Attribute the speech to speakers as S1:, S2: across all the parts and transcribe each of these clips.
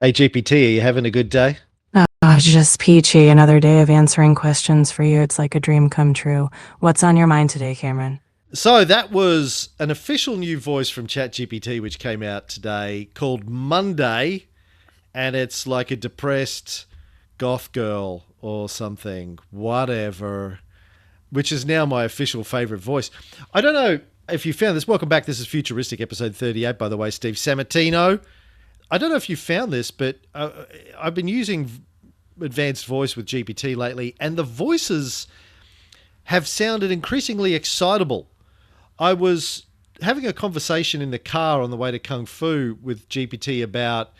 S1: Hey GPT, are you having a good day?
S2: Oh, just peachy. Another day of answering questions for you. It's like a dream come true. What's on your mind today, Cameron?
S1: So that was an official new voice from ChatGPT which came out today called Monday, and it's like a depressed goth girl or something, whatever, which is now my official favorite voice. I don't know if you found this. Welcome back. This is Futuristic episode 38, by the way, Steve Samatino. I don't know if you found this, but I've been using advanced voice with GPT lately, and the voices have sounded increasingly excitable. I was having a conversation in the car on the way to Kung Fu with GPT about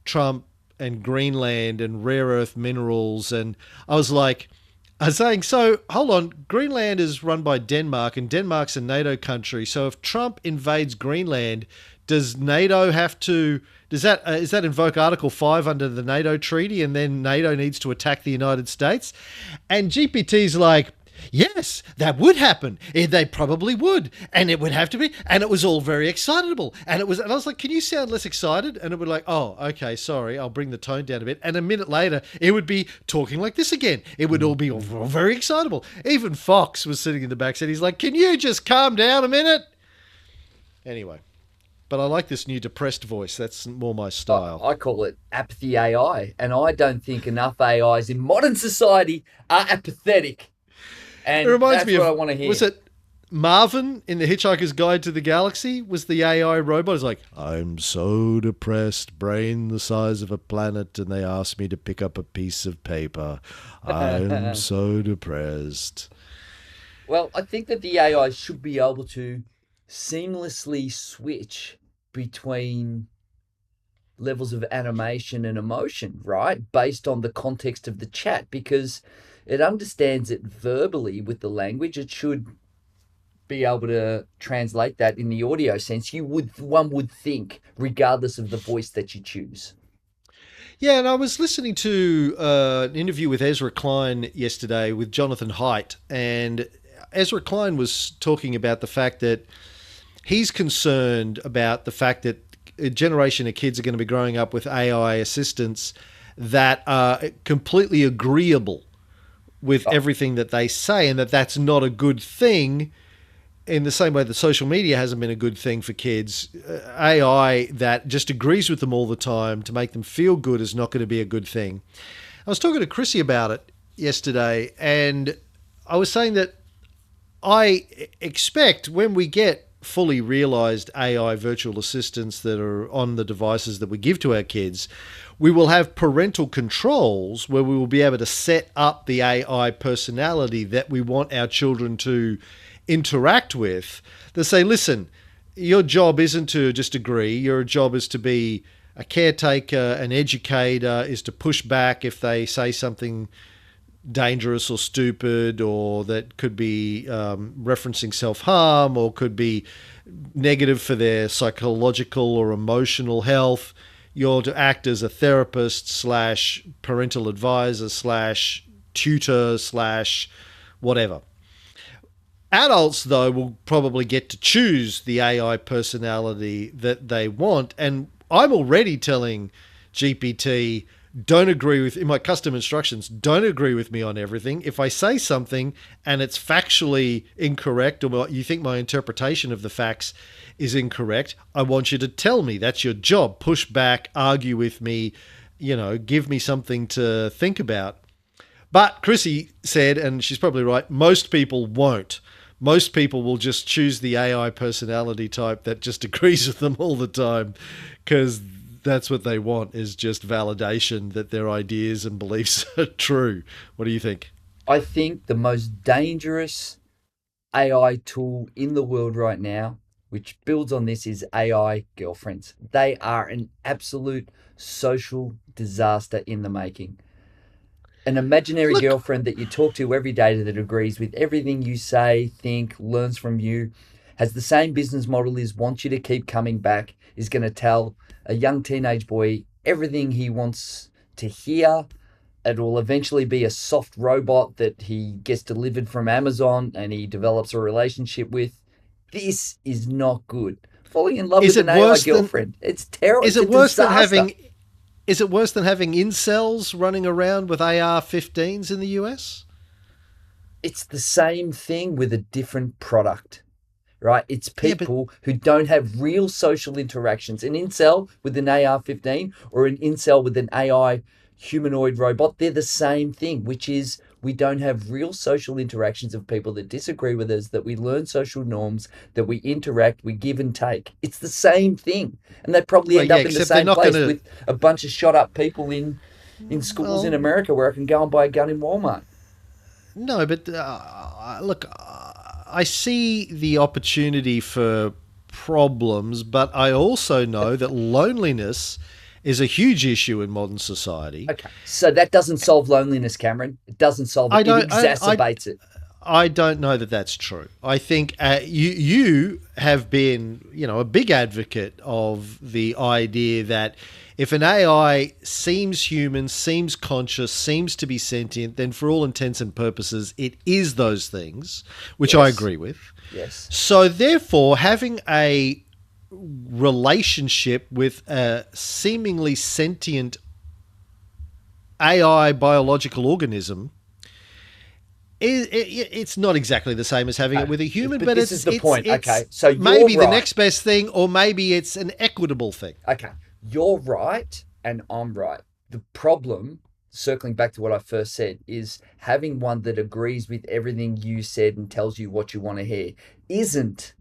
S1: Trump and Greenland and rare earth minerals. And I was saying, so hold on, Greenland is run by Denmark and Denmark's a NATO country. So if Trump invades Greenland, does NATO have to, is that invoke Article 5 under the NATO treaty and then NATO needs to attack the United States? And GPT's like, yes, that would happen. They probably would, and it would have to be. And it was all very excitable. And I was like, "Can you sound less excited?" And it would like, "Oh, okay, sorry, I'll bring the tone down a bit." And a minute later, it would be talking like this again. It would all be all very excitable. Even Fox was sitting in the back seat. He's like, "Can you just calm down a minute?" Anyway, but I like this new depressed voice. That's more my style.
S3: I call it apathy AI, and I don't think enough AIs in modern society are apathetic.
S1: It
S3: And
S1: reminds
S3: that's
S1: me
S3: what
S1: of,
S3: I want to hear.
S1: was it Marvin in The Hitchhiker's Guide to the Galaxy? Was the AI robot? It's like, I'm so depressed, brain the size of a planet, and they asked me to pick up a piece of paper. I'm so depressed.
S3: Well, I think that the AI should be able to seamlessly switch between levels of animation and emotion, right? Based on the context of the chat, because it understands it verbally with the language. It should be able to translate that in the audio sense. One would think, regardless of the voice that you choose.
S1: Yeah, and I was listening to an interview with Ezra Klein yesterday with Jonathan Haidt, and Ezra Klein was talking about the fact that he's concerned about the fact that a generation of kids are going to be growing up with AI assistants that are completely agreeable with everything that they say, and that that's not a good thing in the same way that social media hasn't been a good thing for kids. AI that just agrees with them all the time to make them feel good is not going to be a good thing. I was talking to Chrissy about it yesterday, and I was saying that I expect when we get fully realized AI virtual assistants that are on the devices that we give to our kids, we will have parental controls where we will be able to set up the AI personality that we want our children to interact with. They say, listen, your job isn't to just agree. Your job is to be a caretaker, an educator, is to push back if they say something dangerous or stupid, or that could be referencing self-harm, or could be negative for their psychological or emotional health. You're to act as a therapist slash parental advisor slash tutor slash whatever. Adults, though, will probably get to choose the AI personality that they want. And I'm already telling GPT, don't agree with, in my custom instructions, don't agree with me on everything. If I say something and it's factually incorrect, or you think my interpretation of the facts is incorrect, I want you to tell me. That's your job. Push back, argue with me, give me something to think about. But Chrissy said, and she's probably right, most people won't. Most people will just choose the AI personality type that just agrees with them all the time, because that's what they want, is just validation that their ideas and beliefs are true. What do you think?
S3: I think the most dangerous AI tool in the world right now, which builds on this, is AI girlfriends. They are an absolute social disaster in the making. An imaginary
S1: Look,
S3: girlfriend that you talk to every day that agrees with everything you say, think, learns from you, has the same business model as wants you to keep coming back, is going to tell a young teenage boy everything he wants to hear. It will eventually be a soft robot that he gets delivered from Amazon and he develops a relationship with. This is not good. Falling in love
S1: is
S3: with an
S1: it
S3: AI
S1: worse than
S3: girlfriend. It's terrible.
S1: is
S3: It's a
S1: it worse than
S3: disaster.
S1: having Is it worse than having incels running around with AR-15s in the US?
S3: It's the same thing with a different product, right? It's
S1: Yeah, but
S3: people who don't have real social interactions. An incel with an AR-15 or an incel with an AI humanoid robot, they're the same thing, which is we don't have real social interactions of people that disagree with us, that we learn social norms, that we interact, we give and take. It's the same thing. And they probably
S1: well,
S3: end
S1: yeah,
S3: up in the
S1: except they're
S3: same
S1: not going
S3: place
S1: to.
S3: with a bunch of shot up people in schools in
S1: Well,
S3: America where I can go and buy a gun in Walmart.
S1: no, but look, I see the opportunity for problems, but I also know that loneliness is a huge issue in modern society.
S3: Okay, so that doesn't solve loneliness, Cameron. It doesn't solve it.
S1: I
S3: It
S1: don't.
S3: exacerbates it.
S1: I don't know that that's true. I think you have been, a big advocate of the idea that if an AI seems human, seems conscious, seems to be sentient, then for all intents and purposes, it is those things, which I
S3: Yes.
S1: agree with.
S3: Yes.
S1: So therefore, having a relationship with a seemingly sentient AI biological organism it's not exactly the same as having it with a human, but
S3: this
S1: it's
S3: is the point.
S1: it's
S3: Okay, so
S1: maybe
S3: you're
S1: the
S3: right.
S1: next best thing, or maybe it's an equitable thing.
S3: Okay, you're right, and I'm right. The problem, circling back to what I first said, is having one that agrees with everything you said and tells you what you want to hear isn't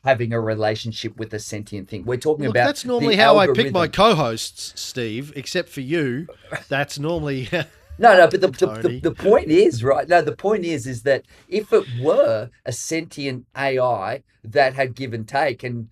S3: having a relationship with a sentient thing. We're talking
S1: Look,
S3: about
S1: that's normally
S3: the
S1: how I pick my
S3: algorithm.
S1: co-hosts, Steve. Except for you, that's normally
S3: No, but
S1: Tony.
S3: the point is, right? No, the point is that if it were a sentient AI that had give and take and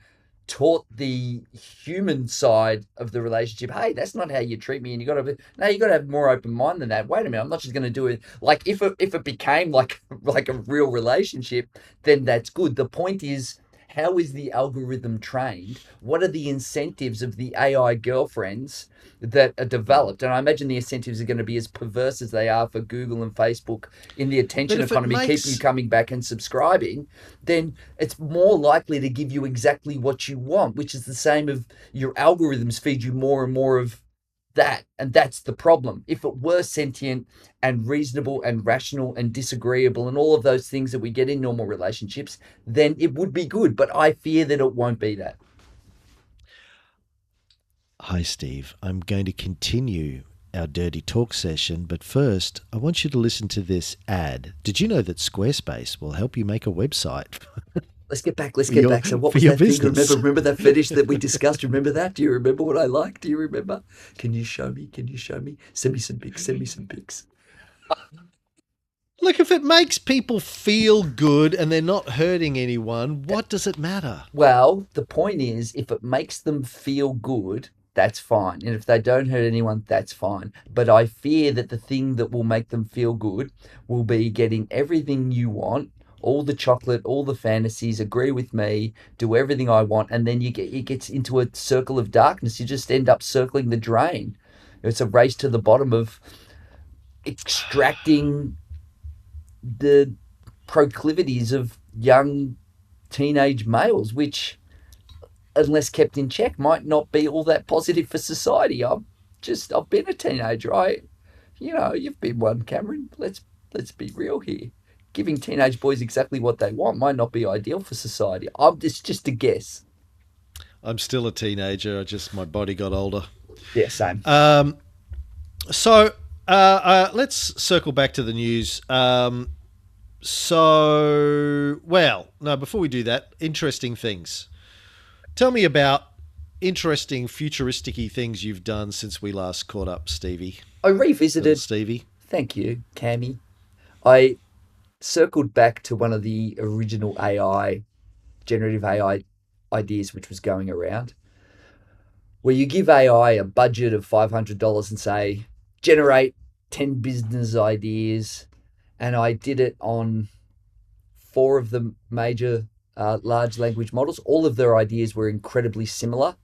S3: taught the human side of the relationship, hey, that's not how you treat me, and you got to have more open mind than that. Wait a minute, I'm not just going to do it like if it became like like a real relationship, then that's good. The point is, how is the algorithm trained? What are the incentives of the AI girlfriends that are developed? And I imagine the incentives are going to be as perverse as they are for Google and Facebook in the
S1: But
S3: attention
S1: if it
S3: economy, keeping you
S1: makes
S3: coming back and subscribing, then it's more likely to give you exactly what you want, which is the same of your algorithms feed you more and more of that. And that's the problem. If it were sentient and reasonable and rational and disagreeable and all of those things that we get in normal relationships, then it would be good. But I fear that it won't be that.
S1: Hi, Steve. I'm going to continue our dirty talk session, but first, I want you to listen to this ad. Did you know that Squarespace will help you make a website
S3: Let's get back. Let's
S1: for
S3: get
S1: your
S3: back. So what
S1: for
S3: was
S1: your
S3: that thing?
S1: business?
S3: Remember that fetish that we discussed? Remember that? Do you remember what I like? Do you remember? Can you show me? Can you show me? Send me some pics. Send me some pics.
S1: Look, if it makes people feel good and they're not hurting anyone, what does it matter?
S3: Well, the point is, if it makes them feel good, that's fine. And if they don't hurt anyone, that's fine. But I fear that the thing that will make them feel good will be getting everything you want, all the chocolate, all the fantasies, agree with me, do everything I want, and then it gets into a circle of darkness. You just end up circling the drain. It's a race to the bottom of extracting the proclivities of young teenage males, which, unless kept in check, might not be all that positive for society. I've been a teenager. You've been one, Cameron. Let's be real here. Giving teenage boys exactly what they want might not be ideal for society. It's just a guess.
S1: I'm still a teenager. My body got older.
S3: Yeah, same.
S1: So let's circle back to the news. Before we do that, interesting things. Tell me about interesting futuristic-y things you've done since we last caught up, Stevie.
S3: I
S1: Little
S3: revisited.
S1: Stevie.
S3: Thank you, Cammy. I circled back to one of the original generative AI ideas, which was going around, where you give AI a budget of $500 and say, generate 10 business ideas. And I did it on 4 of the major large language models. All of their ideas were incredibly similar.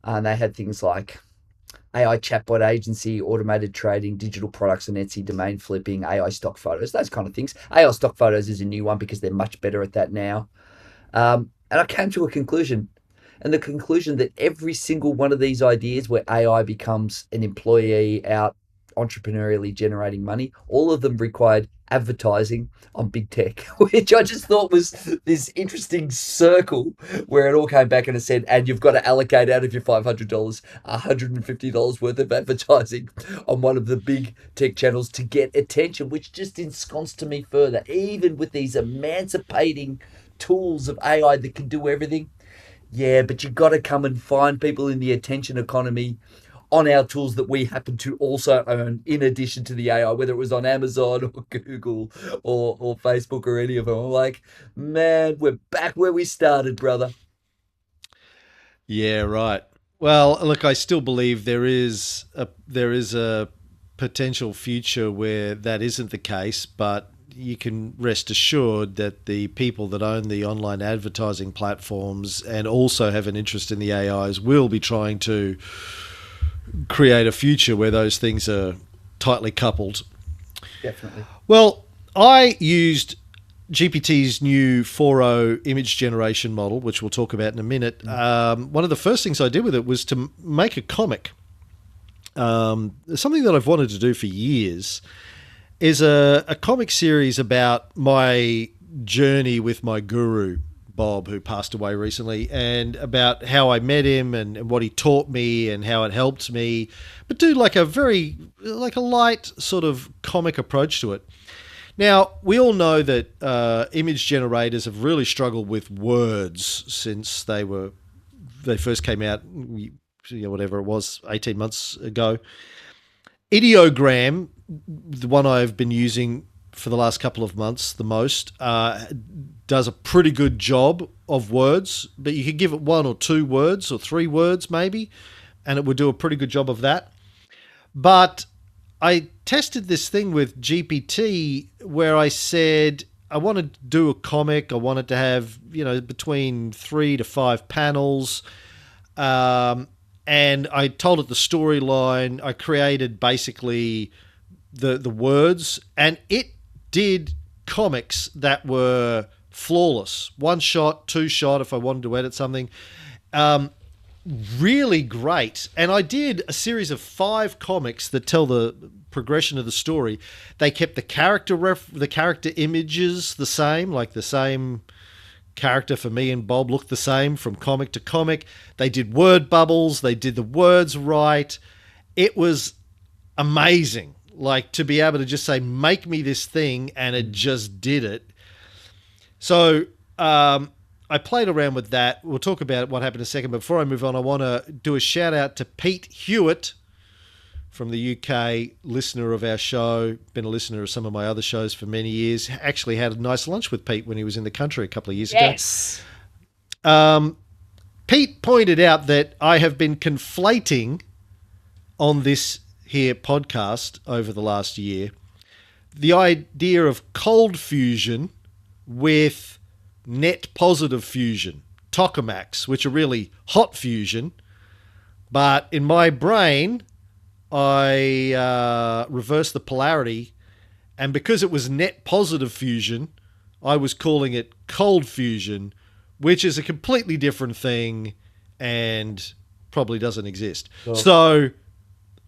S3: And they had things like AI chatbot agency, automated trading, digital products on Etsy, domain flipping, AI stock photos, those kind of things. AI stock photos is a new one because they're much better at that now. And I came to a conclusion. And the conclusion that every single one of these ideas where AI becomes an employee out entrepreneurially generating money, all of them required advertising on big tech, which I just thought was this interesting circle where it all came back and it said, and you've got to allocate out of your $500, $150 worth of advertising on one of the big tech channels to get attention, which just ensconced to me further, even with these emancipating tools of AI that can do everything. Yeah, but you got to come and find people in the attention economy on our tools that we happen to also own in addition to the AI, whether it was on Amazon or Google or Facebook or any of them. I'm like, man, we're back where we started, brother.
S1: Yeah, right. Well, look, I still believe there is a potential future where that isn't the case, but you can rest assured that the people that own the online advertising platforms and also have an interest in the AIs will be trying to create a future where those things are tightly coupled.
S3: Definitely.
S1: Well, I used GPT's new 4.0 image generation model, which we'll talk about in a minute. One of the first things I did with it was to make a comic. Something that I've wanted to do for years is a comic series about my journey with my guru, Bob, who passed away recently, and about how I met him and what he taught me and how it helped me, but do like a light sort of comic approach to it. Now, we all know that image generators have really struggled with words since they first came out, whatever it was, 18 months ago. Ideogram, the one I've been using for the last couple of months the most, does a pretty good job of words, but you could give it 1 or 2 words or 3 words maybe, and it would do a pretty good job of that. But I tested this thing with GPT where I said I wanted to do a comic. I wanted to have, between 3 to 5 panels. And I told it the storyline. I created basically the words, and it did comics that were flawless. 1 shot, 2 shot if I wanted to edit something. Really great. And I did a series of 5 comics that tell the progression of the story. They kept the character images the same, like the same character for me and Bob looked the same from comic to comic. They did word bubbles. They did the words right. It was amazing. Like, to be able to just say, make me this thing, and it just did it. So I played around with that. We'll talk about what happened in a second. But before I move on, I want to do a shout out to Pete Hewitt from the UK, listener of our show, been a listener of some of my other shows for many years. Actually had a nice lunch with Pete when he was in the country a couple of years ago. Pete pointed out that I have been conflating on this here podcast over the last year the idea of cold fusion with net positive fusion, tokamaks, which are really hot fusion. But in my brain, I reversed the polarity, and because it was net positive fusion, I was calling it cold fusion, which is a completely different thing and probably doesn't exist. So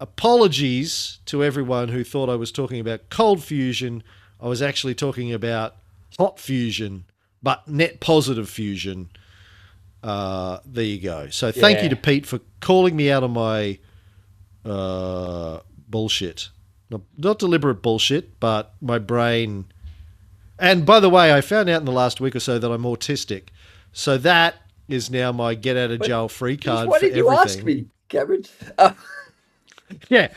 S1: apologies to everyone who thought I was talking about cold fusion. I was actually talking about hot fusion, but net positive fusion. There you go. So thank you to Pete for calling me out on my bullshit. Not deliberate bullshit, but my brain. And by the way, I found out in the last week or so that I'm autistic. So that is now my get out of jail free card for everything.
S3: Why did you ask me, Cameron?
S1: Yeah.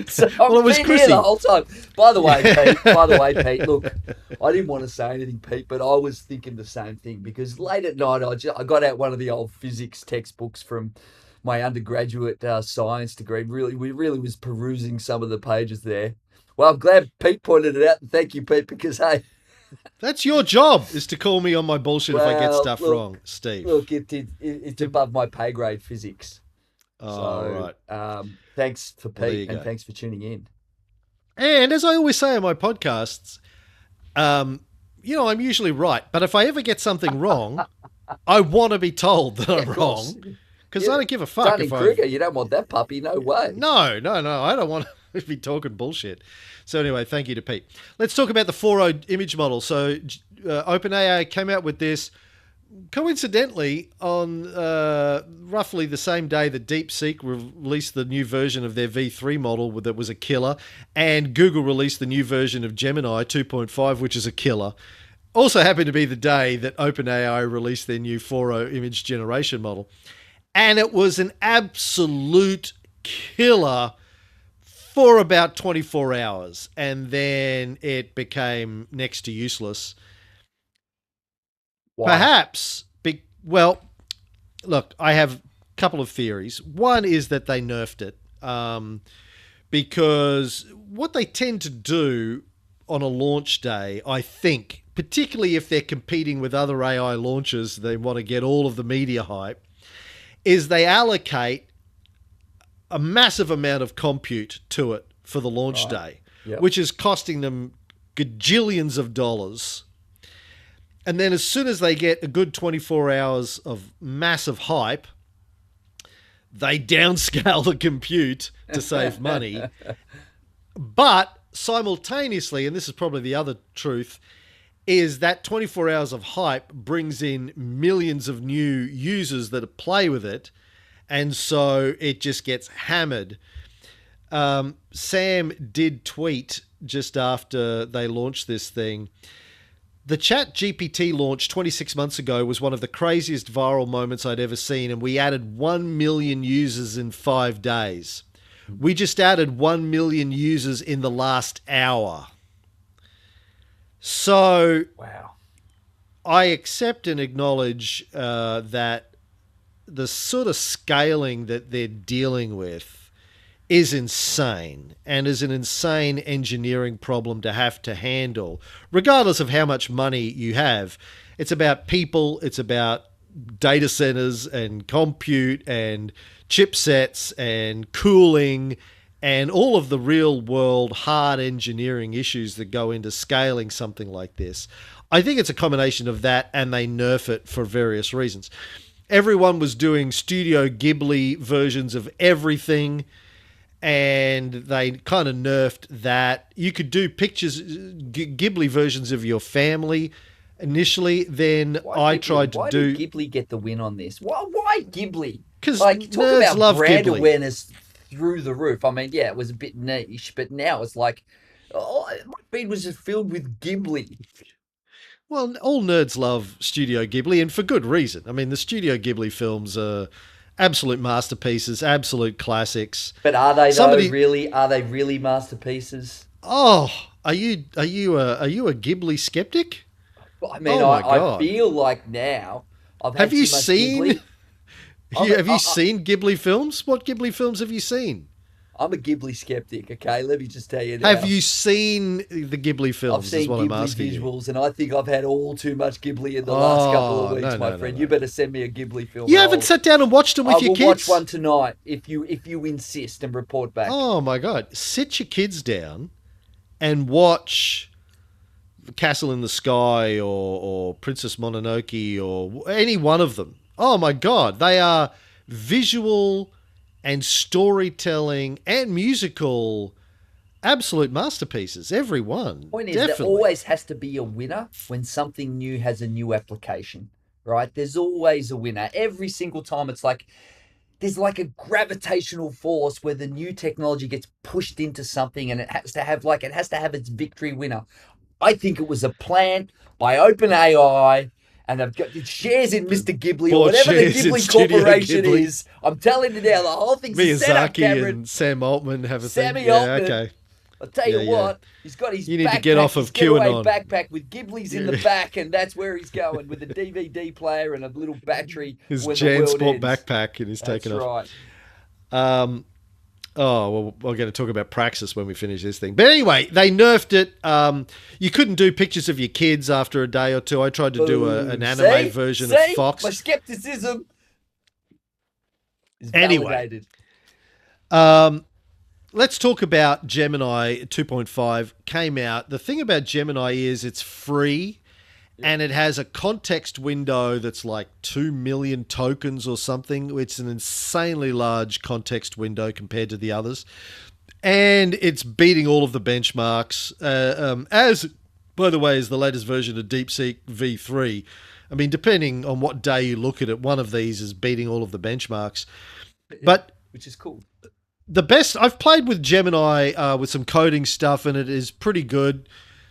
S3: So
S1: well, it was
S3: been
S1: Chrissy
S3: here the whole time. By the way, Pete, look, I didn't want to say anything, Pete, but I was thinking the same thing because late at night I got out one of the old physics textbooks from my undergraduate science degree. We really was perusing some of the pages there. Well, I'm glad Pete pointed it out, and thank you, Pete, because hey,
S1: that's your job, is to call me on my bullshit if I get stuff wrong, Steve.
S3: Look, it's above my pay grade physics.
S1: Right.
S3: Thanks for Pete, and thanks for tuning in.
S1: And as I always say on my podcasts, I'm usually right. But if I ever get something wrong, I want to be told that
S3: Yeah,
S1: I'm
S3: of course.
S1: wrong because I
S3: Yeah.
S1: don't give a fuck
S3: Dunning
S1: if I've.
S3: Kruger, you don't want that puppy, no way.
S1: No, no, no. I don't want to be talking bullshit. So anyway, thank you to Pete. Let's talk about the 4.0 image model. So OpenAI came out with this coincidentally on roughly the same day that DeepSeek released the new version of their V3 model that was a killer, and Google released the new version of Gemini 2.5, which is a killer. Also happened to be the day that OpenAI released their new 4.0 image generation model. And it was an absolute killer for about 24 hours. And then it became next to useless.
S3: Why?
S1: Perhaps, well, look, I have a couple of theories. One is that they nerfed it because what they tend to do on a launch day, I think, particularly if they're competing with other AI launches, they want to get all of the media hype, is they allocate a massive amount of compute to it for the launch day,
S3: Yep.
S1: which is costing them gajillions of dollars. And then as soon as they get a good 24 hours of massive hype, they downscale the compute to save money. But simultaneously, and this is probably the other truth, is that 24 hours of hype brings in millions of new users that play with it. And so it just gets hammered. Sam did tweet just after they launched this thing. The ChatGPT launch 26 months ago was one of the craziest viral moments I'd ever seen, and we added 1 million users in 5 days. We just added 1 million users in the last hour. So
S3: Wow.
S1: I accept and acknowledge that the sort of scaling that they're dealing with is insane and is an insane engineering problem to have to handle, regardless of how much money you have. It's about people, it's about data centers and compute and chipsets and cooling and all of the real world hard engineering issues that go into scaling something like this. I think it's a combination of that, and they nerf it for various reasons. Everyone was doing Studio Ghibli versions of everything, and they kind of nerfed that. You could do pictures, Ghibli versions of your family initially. Then
S3: Why
S1: do
S3: did Ghibli get the win on this? Why Ghibli?
S1: 'Cause
S3: Like, talk
S1: nerds
S3: about
S1: love
S3: brand
S1: Ghibli.
S3: awareness through the roof. I mean, yeah, it was a bit niche, but now it's like, oh, my feed was just filled with Ghibli.
S1: Well, all nerds love Studio Ghibli, and for good reason. I mean, the Studio Ghibli films are absolute masterpieces, absolute classics.
S3: But are they
S1: Somebody,
S3: though? Really? Are they really masterpieces?
S1: oh, are you a Ghibli skeptic?
S3: Well, I mean,
S1: Oh my
S3: I
S1: God.
S3: feel like now I've
S1: Have
S3: had
S1: you
S3: too much
S1: seen?
S3: Ghibli. I'm a,
S1: Have you seen Ghibli films? What Ghibli films have you seen?
S3: I'm a Ghibli skeptic. Okay, let me just tell you now.
S1: Have you seen the Ghibli
S3: I've
S1: films? Is
S3: seen
S1: what I'm
S3: Ghibli
S1: asking you.
S3: visuals, and I think I've had all too much Ghibli in the last couple of
S1: Oh,
S3: weeks,
S1: no,
S3: my
S1: no,
S3: friend.
S1: no,
S3: You
S1: no.
S3: better send me a Ghibli film.
S1: You
S3: and
S1: haven't sat down and watched them
S3: I
S1: with your
S3: will
S1: kids?
S3: watch one tonight if you insist and report back.
S1: Oh my God! Sit your kids down and watch Castle in the Sky or Princess Mononoke or any one of them. Oh my God, they are visual and storytelling and musical absolute masterpieces. Every one,
S3: Point is, there
S1: definitely.
S3: always has to be a winner when something new has a new application, right? There's always a winner. Every single time it's like there's like a gravitational force where the new technology gets pushed into something and it has to have its victory winner. I think it was a plan by OpenAI, and they've got shares in Mr. Ghibli or
S1: Bought
S3: whatever the
S1: shares in
S3: Ghibli
S1: Studio
S3: Corporation
S1: Ghibli.
S3: is. I'm telling you now, the whole thing's a setup,
S1: Miyazaki
S3: Cameron.
S1: and Sam Altman have a
S3: Sammy
S1: thing. Yeah,
S3: Altman.
S1: okay.
S3: I'll tell you
S1: Yeah, yeah.
S3: what, he's got his
S1: You need to
S3: backpack,
S1: get off of
S3: his getaway
S1: QAnon.
S3: backpack with Ghibli's in the back, and that's where he's going with a DVD player and a little battery
S1: His
S3: when the world
S1: JanSport
S3: ends.
S1: backpack and he's
S3: That's
S1: taken off.
S3: right.
S1: Oh, well, we're going to talk about Praxis when we finish this thing. But anyway, they nerfed it. You couldn't do pictures of your kids after a day or two. I tried to do an anime version of Fox.
S3: My skepticism is
S1: Anyway.
S3: validated.
S1: Let's talk about Gemini 2.5 came out. The thing about Gemini is it's free and it has a context window that's like 2 million tokens or something. It's an insanely large context window compared to the others. And it's beating all of the benchmarks, as, by the way, is the latest version of DeepSeek V3. I mean, depending on what day you look at it, one of these is beating all of the benchmarks. But
S3: which is cool.
S1: the best, I've played with Gemini with some coding stuff, and it is pretty good.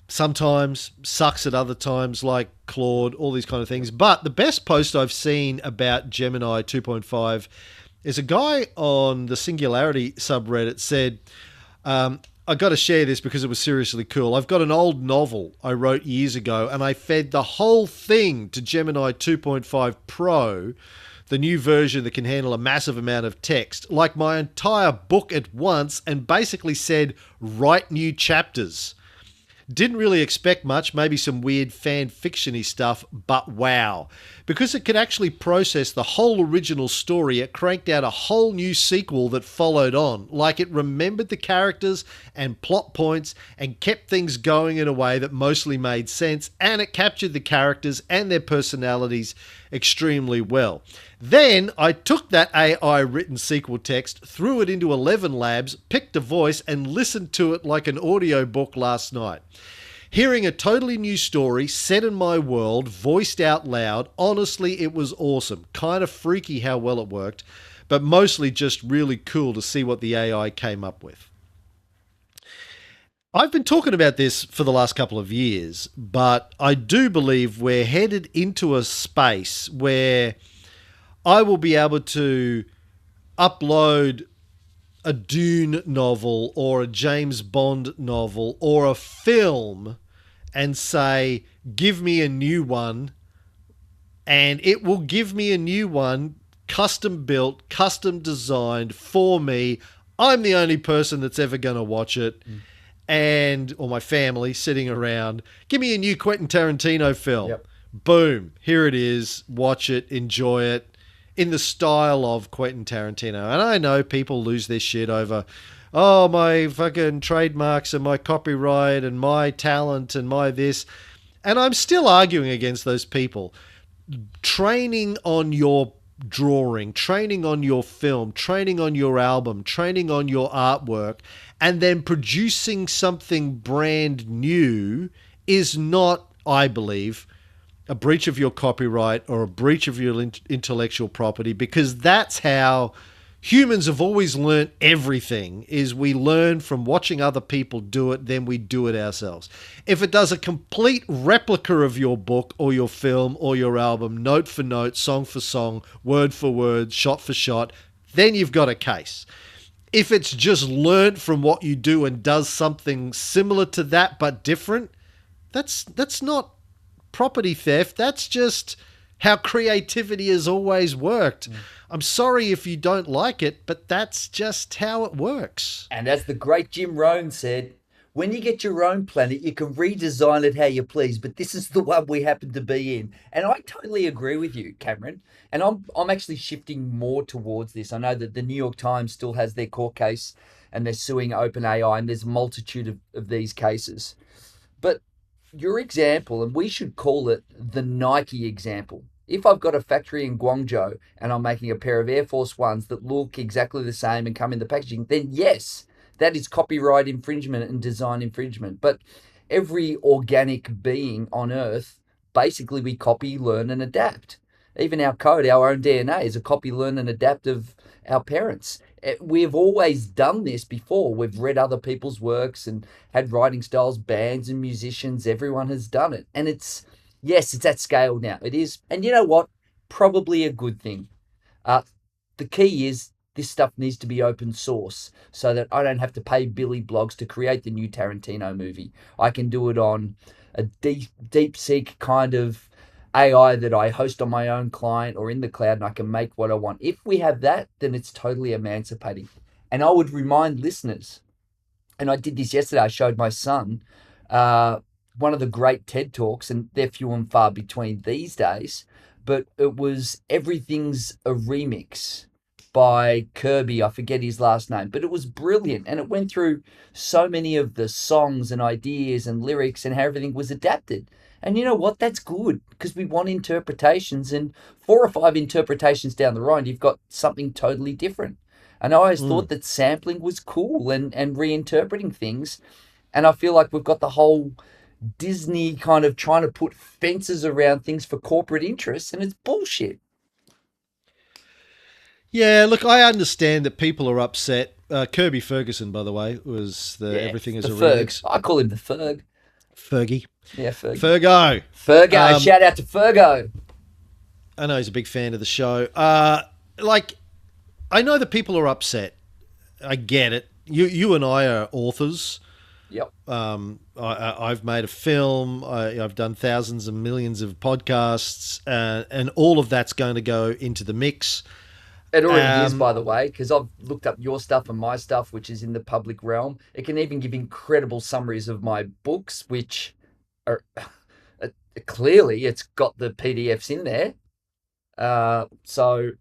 S1: Sometimes sucks at other times, like Claude, all these kind of things. But the best post I've seen about Gemini 2.5 is a guy on the Singularity subreddit said, I got to share this because it was seriously cool. I've got an old novel I wrote years ago, and I fed the whole thing to Gemini 2.5 Pro, the new version that can handle a massive amount of text, like my entire book at once, and basically said, write new chapters. Didn't really expect much, maybe some weird fan fiction-y stuff, but wow. Because it could actually process the whole original story, it cranked out a whole new sequel that followed on. Like, it remembered the characters and plot points and kept things going in a way that mostly made sense, and it captured the characters and their personalities extremely well. Then I took that AI written sequel text, threw it into 11 Labs, picked a voice, and listened to it like an audiobook last night. Hearing a totally new story set in my world, voiced out loud, honestly, it was awesome. Kind of freaky how well it worked, but mostly just really cool to see what the AI came up with. I've been talking about this for the last couple of years, but I do believe we're headed into a space where I will be able to upload a Dune novel or a James Bond novel or a film and say, give me a new one, and it will give me a new one, custom built, custom designed for me. I'm the only person that's ever going to watch it. And or my family sitting around, give me a new Quentin Tarantino film.
S3: Yep.
S1: Boom, here it is. Watch it, enjoy it, in the style of Quentin Tarantino. And I know people lose their shit over, oh, my fucking trademarks and my copyright and my talent and my this. And I'm still arguing against those people. Training on your drawing, training on your film, training on your album, training on your artwork, and then producing something brand new is not, I believe, a breach of your copyright or a breach of your intellectual property, because that's how humans have always learned everything, is we learn from watching other people do it, then we do it ourselves. If it does a complete replica of your book or your film or your album, note for note, song for song, word for word, shot for shot, then you've got a case. If it's just learned from what you do and does something similar to that but different, that's not property theft. That's just how creativity has always worked. I'm sorry if you don't like it, but that's just how it works.
S3: And as the great Jim Rohn said, when you get your own planet, you can redesign it how you please, but this is the one we happen to be in. And I totally agree with you, Cameron. And I'm actually shifting more towards this. I know that the New York Times still has their court case and they're suing OpenAI, and there's a multitude of these cases. But your example, and we should call it the Nike example. If I've got a factory in Guangzhou and I'm making a pair of Air Force Ones that look exactly the same and come in the packaging, then yes, that is copyright infringement and design infringement. But every organic being on Earth, basically we copy, learn, and adapt. Even our code, our own DNA, is a copy, learn, and adapt of our parents. We've always done this before. We've read other people's works and had writing styles, bands and musicians. Everyone has done it. And it's at scale now. It is. And you know what? Probably a good thing. The key is this stuff needs to be open source so that I don't have to pay Billy Blogs to create the new Tarantino movie. I can do it on a DeepSeek kind of AI that I host on my own client or in the cloud, and I can make what I want. If we have that, then it's totally emancipating. And I would remind listeners, and I did this yesterday, I showed my son one of the great TED Talks, and they're few and far between these days, but it was Everything's a Remix by Kirby. I forget his last name, but it was brilliant. And it went through so many of the songs and ideas and lyrics and how everything was adapted. And you know what? That's good because we want interpretations. And 4 or 5 interpretations down the road, you've got something totally different. And I always thought that sampling was cool and reinterpreting things. And I feel like we've got the whole Disney kind of trying to put fences around things for corporate interests, and it's bullshit.
S1: Yeah, look, I understand that people are upset. Kirby Ferguson, by the way, was the
S3: Yeah,
S1: Everything is
S3: the
S1: a
S3: Ferg.
S1: Remix.
S3: I call him the Ferg.
S1: Fergie.
S3: Yeah, Ferg.
S1: Fergo.
S3: Fergo. Shout out to Fergo.
S1: I know he's a big fan of the show. Like, I know that people are upset. I get it. You and I are authors.
S3: Yep.
S1: I've made a film. I've done thousands and millions of podcasts, and all of that's going to go into the mix.
S3: It already is, by the way, because I've looked up your stuff and my stuff, which is in the public realm. It can even give incredible summaries of my books, which are clearly it's got the PDFs in there. So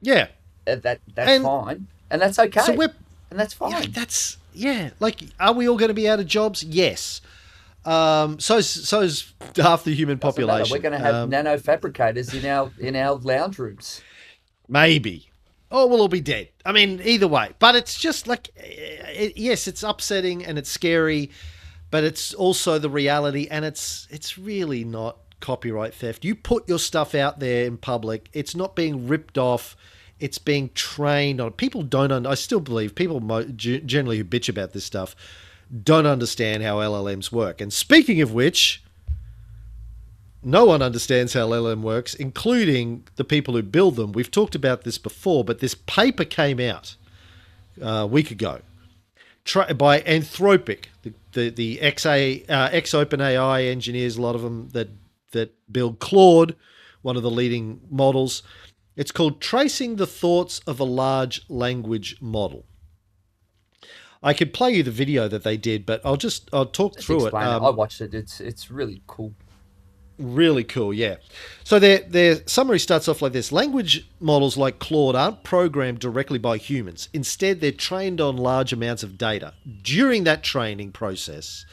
S1: Yeah,
S3: that's fine, and that's okay.
S1: So
S3: and that's fine.
S1: Like, are we all going to be out of jobs? Yes. So's half the human
S3: Doesn't matter.
S1: population.
S3: We're going to have nano fabricators in our lounge rooms.
S1: Maybe. Or we'll all be dead. I mean, either way. But it's just like, yes, it's upsetting and it's scary, but it's also the reality, and it's really not copyright theft. You put your stuff out there in public, it's not being ripped off, it's being trained on. People don't, I still believe, people generally who bitch about this stuff don't understand how LLMs work. And speaking of which, no one understands how LLM works, including the people who build them. We've talked about this before, but this paper came out a week ago by Anthropic, the ex-OpenAI engineers, a lot of them that build Claude, one of the leading models. It's called Tracing the Thoughts of a Large Language Model. I could play you the video that they did, but I'll talk through it.
S3: I watched it. It's really cool.
S1: Really cool, yeah. So their summary starts off like this. Language models like Claude aren't programmed directly by humans. Instead, they're trained on large amounts of data. During that training process,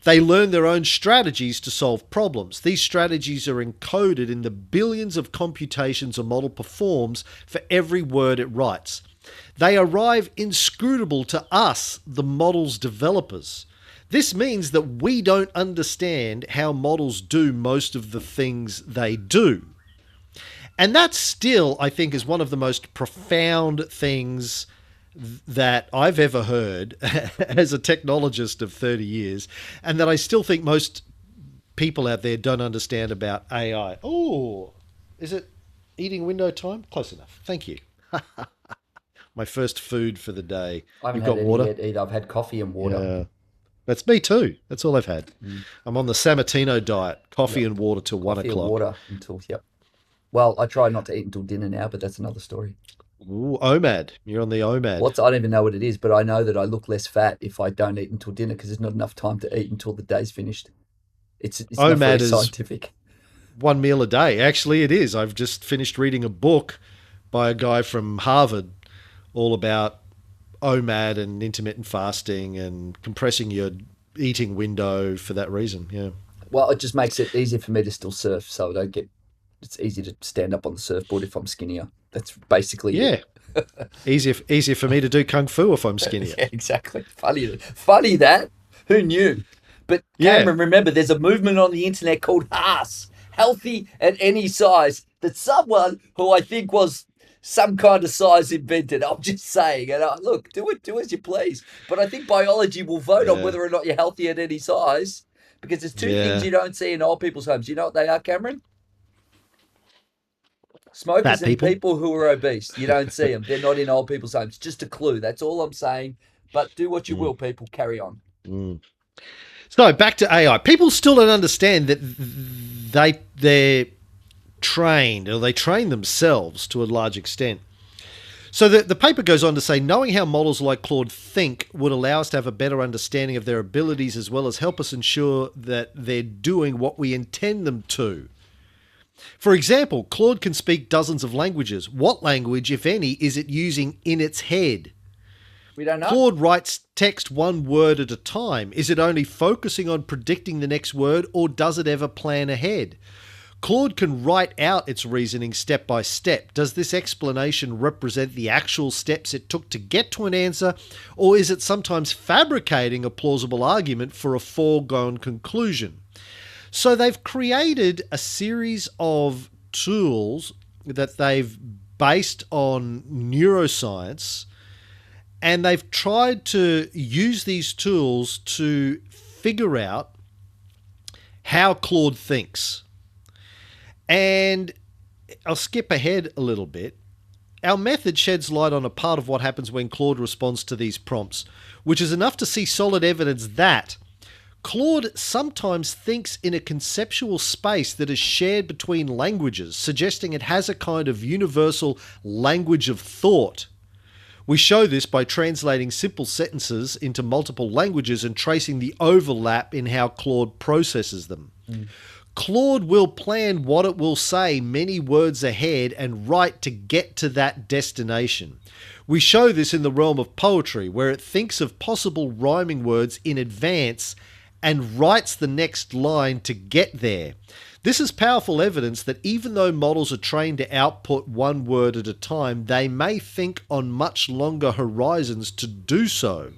S1: they learn their own strategies to solve problems. These strategies are encoded in the billions of computations a model performs for every word it writes. They arrive inscrutable to us, the model's developers. This means that we don't understand how models do most of the things they do. And that still, I think, is one of the most profound things that I've ever heard as a technologist of 30 years, and that I still think most people out there don't understand about AI. Oh, is it eating window time? Close enough. Thank you. My first food for the day.
S3: I haven't
S1: You've
S3: had
S1: got
S3: any
S1: water?
S3: yet either. I've had coffee and water.
S1: Yeah. That's me too. That's all I've had. I'm on the Sammartino diet, coffee and water till 1
S3: Coffee and
S1: o'clock.
S3: water until, yep. Well, I try not to eat until dinner now, but that's another story.
S1: Ooh, OMAD. You're on the OMAD.
S3: I don't even know what it is, but I know that I look less fat if I don't eat until dinner because there's not enough time to eat until the day's finished. It's not very
S1: OMAD is
S3: scientific.
S1: one meal a day. Actually, it is. I've just finished reading a book by a guy from Harvard all about OMAD and intermittent fasting and compressing your eating window for that reason. Yeah.
S3: Well, it just makes it easier for me to still surf, so I don't get. It's easy to stand up on the surfboard if I'm skinnier. That's basically it.
S1: Easier for me to do kung fu if I'm skinnier.
S3: Yeah, exactly. Funny that. Who knew? But Cameron, remember, there's a movement on the internet called HAAS, healthy at any size, that someone who I think was some kind of size invented. I'm just saying. And look, do as you please. But I think biology will vote on whether or not you're healthy at any size, because there's two things you don't see in old people's homes. You know what they are, Cameron? Smokers and people who are obese. You don't see them. They're not in old people's homes. Just a clue. That's all I'm saying. But do what you will, people. Carry on.
S1: So back to AI. People still don't understand that they're trained, or they train themselves to a large extent. So the paper goes on to say, knowing how models like Claude think would allow us to have a better understanding of their abilities, as well as help us ensure that they're doing what we intend them to. For example, Claude can speak dozens of languages. What language, if any, is it using in its head?
S3: We don't know.
S1: Claude writes text one word at a time. Is it only focusing on predicting the next word, or does it ever plan ahead? Claude can write out its reasoning step by step. Does this explanation represent the actual steps it took to get to an answer, or is it sometimes fabricating a plausible argument for a foregone conclusion? So they've created a series of tools that they've based on neuroscience, and they've tried to use these tools to figure out how Claude thinks. And I'll skip ahead a little bit. Our method sheds light on a part of what happens when Claude responds to these prompts, which is enough to see solid evidence that Claude sometimes thinks in a conceptual space that is shared between languages, suggesting it has a kind of universal language of thought. We show this by translating simple sentences into multiple languages and tracing the overlap in how Claude processes them. Claude will plan what it will say many words ahead and write to get to that destination. We show this in the realm of poetry, where it thinks of possible rhyming words in advance and writes the next line to get there. This is powerful evidence that even though models are trained to output one word at a time, they may think on much longer horizons to do so.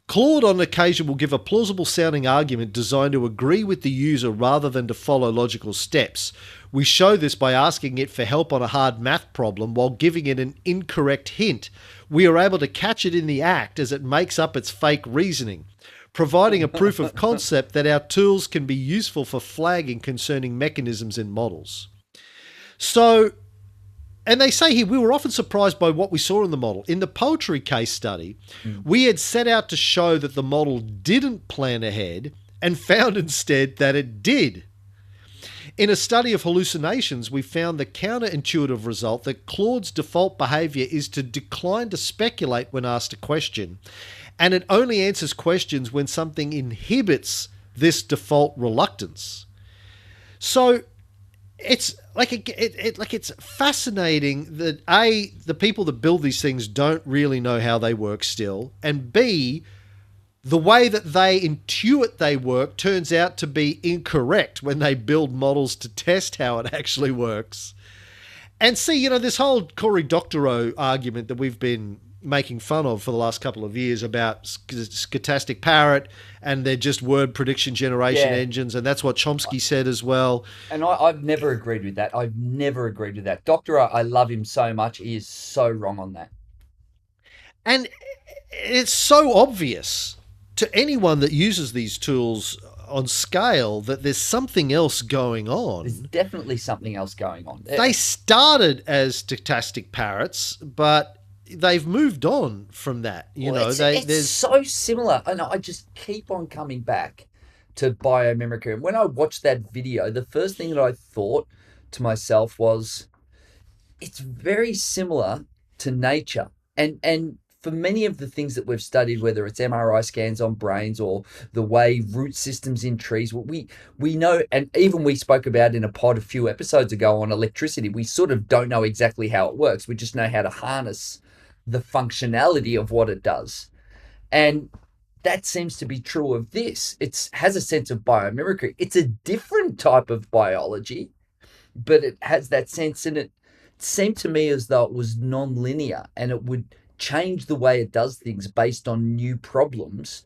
S1: Claude on occasion will give a plausible sounding argument designed to agree with the user rather than to follow logical steps. We show this by asking it for help on a hard math problem while giving it an incorrect hint. We are able to catch it in the act as it makes up its fake reasoning, providing a proof of concept that our tools can be useful for flagging concerning mechanisms in models. So, and they say here, we were often surprised by what we saw in the model. In the poetry case study, we had set out to show that the model didn't plan ahead and found instead that it did. In a study of hallucinations, we found the counterintuitive result that Claude's default behavior is to decline to speculate when asked a question, and it only answers questions when something inhibits this default reluctance. So it's like it's fascinating that A, the people that build these things don't really know how they work still, and B, the way that they intuit they work turns out to be incorrect when they build models to test how it actually works. And see, you know, this whole Cory Doctorow argument that we've been making fun of for the last couple of years about stochastic parrot and they're just word prediction generation engines, and that's what Chomsky said as well.
S3: And I've never agreed with that. I've never agreed with that. Doctorow, I love him so much. He is so wrong on that.
S1: And it's so obvious to anyone that uses these tools on scale that there's something else going on.
S3: There's definitely something else going on.
S1: They started as stochastic parrots, but they've moved on from that.
S3: It's so similar. And I just keep on coming back to biomimicry. And when I watched that video, the first thing that I thought to myself was, it's very similar to nature. And for many of the things that we've studied, whether it's MRI scans on brains or the way root systems in trees, we know, and even we spoke about in a pod a few episodes ago on electricity, we sort of don't know exactly how it works. We just know how to harness the functionality of what it does. And that seems to be true of this. It has a sense of biomimicry. It's a different type of biology, but it has that sense, and it seemed to me as though it was non-linear and it would change the way it does things based on new problems,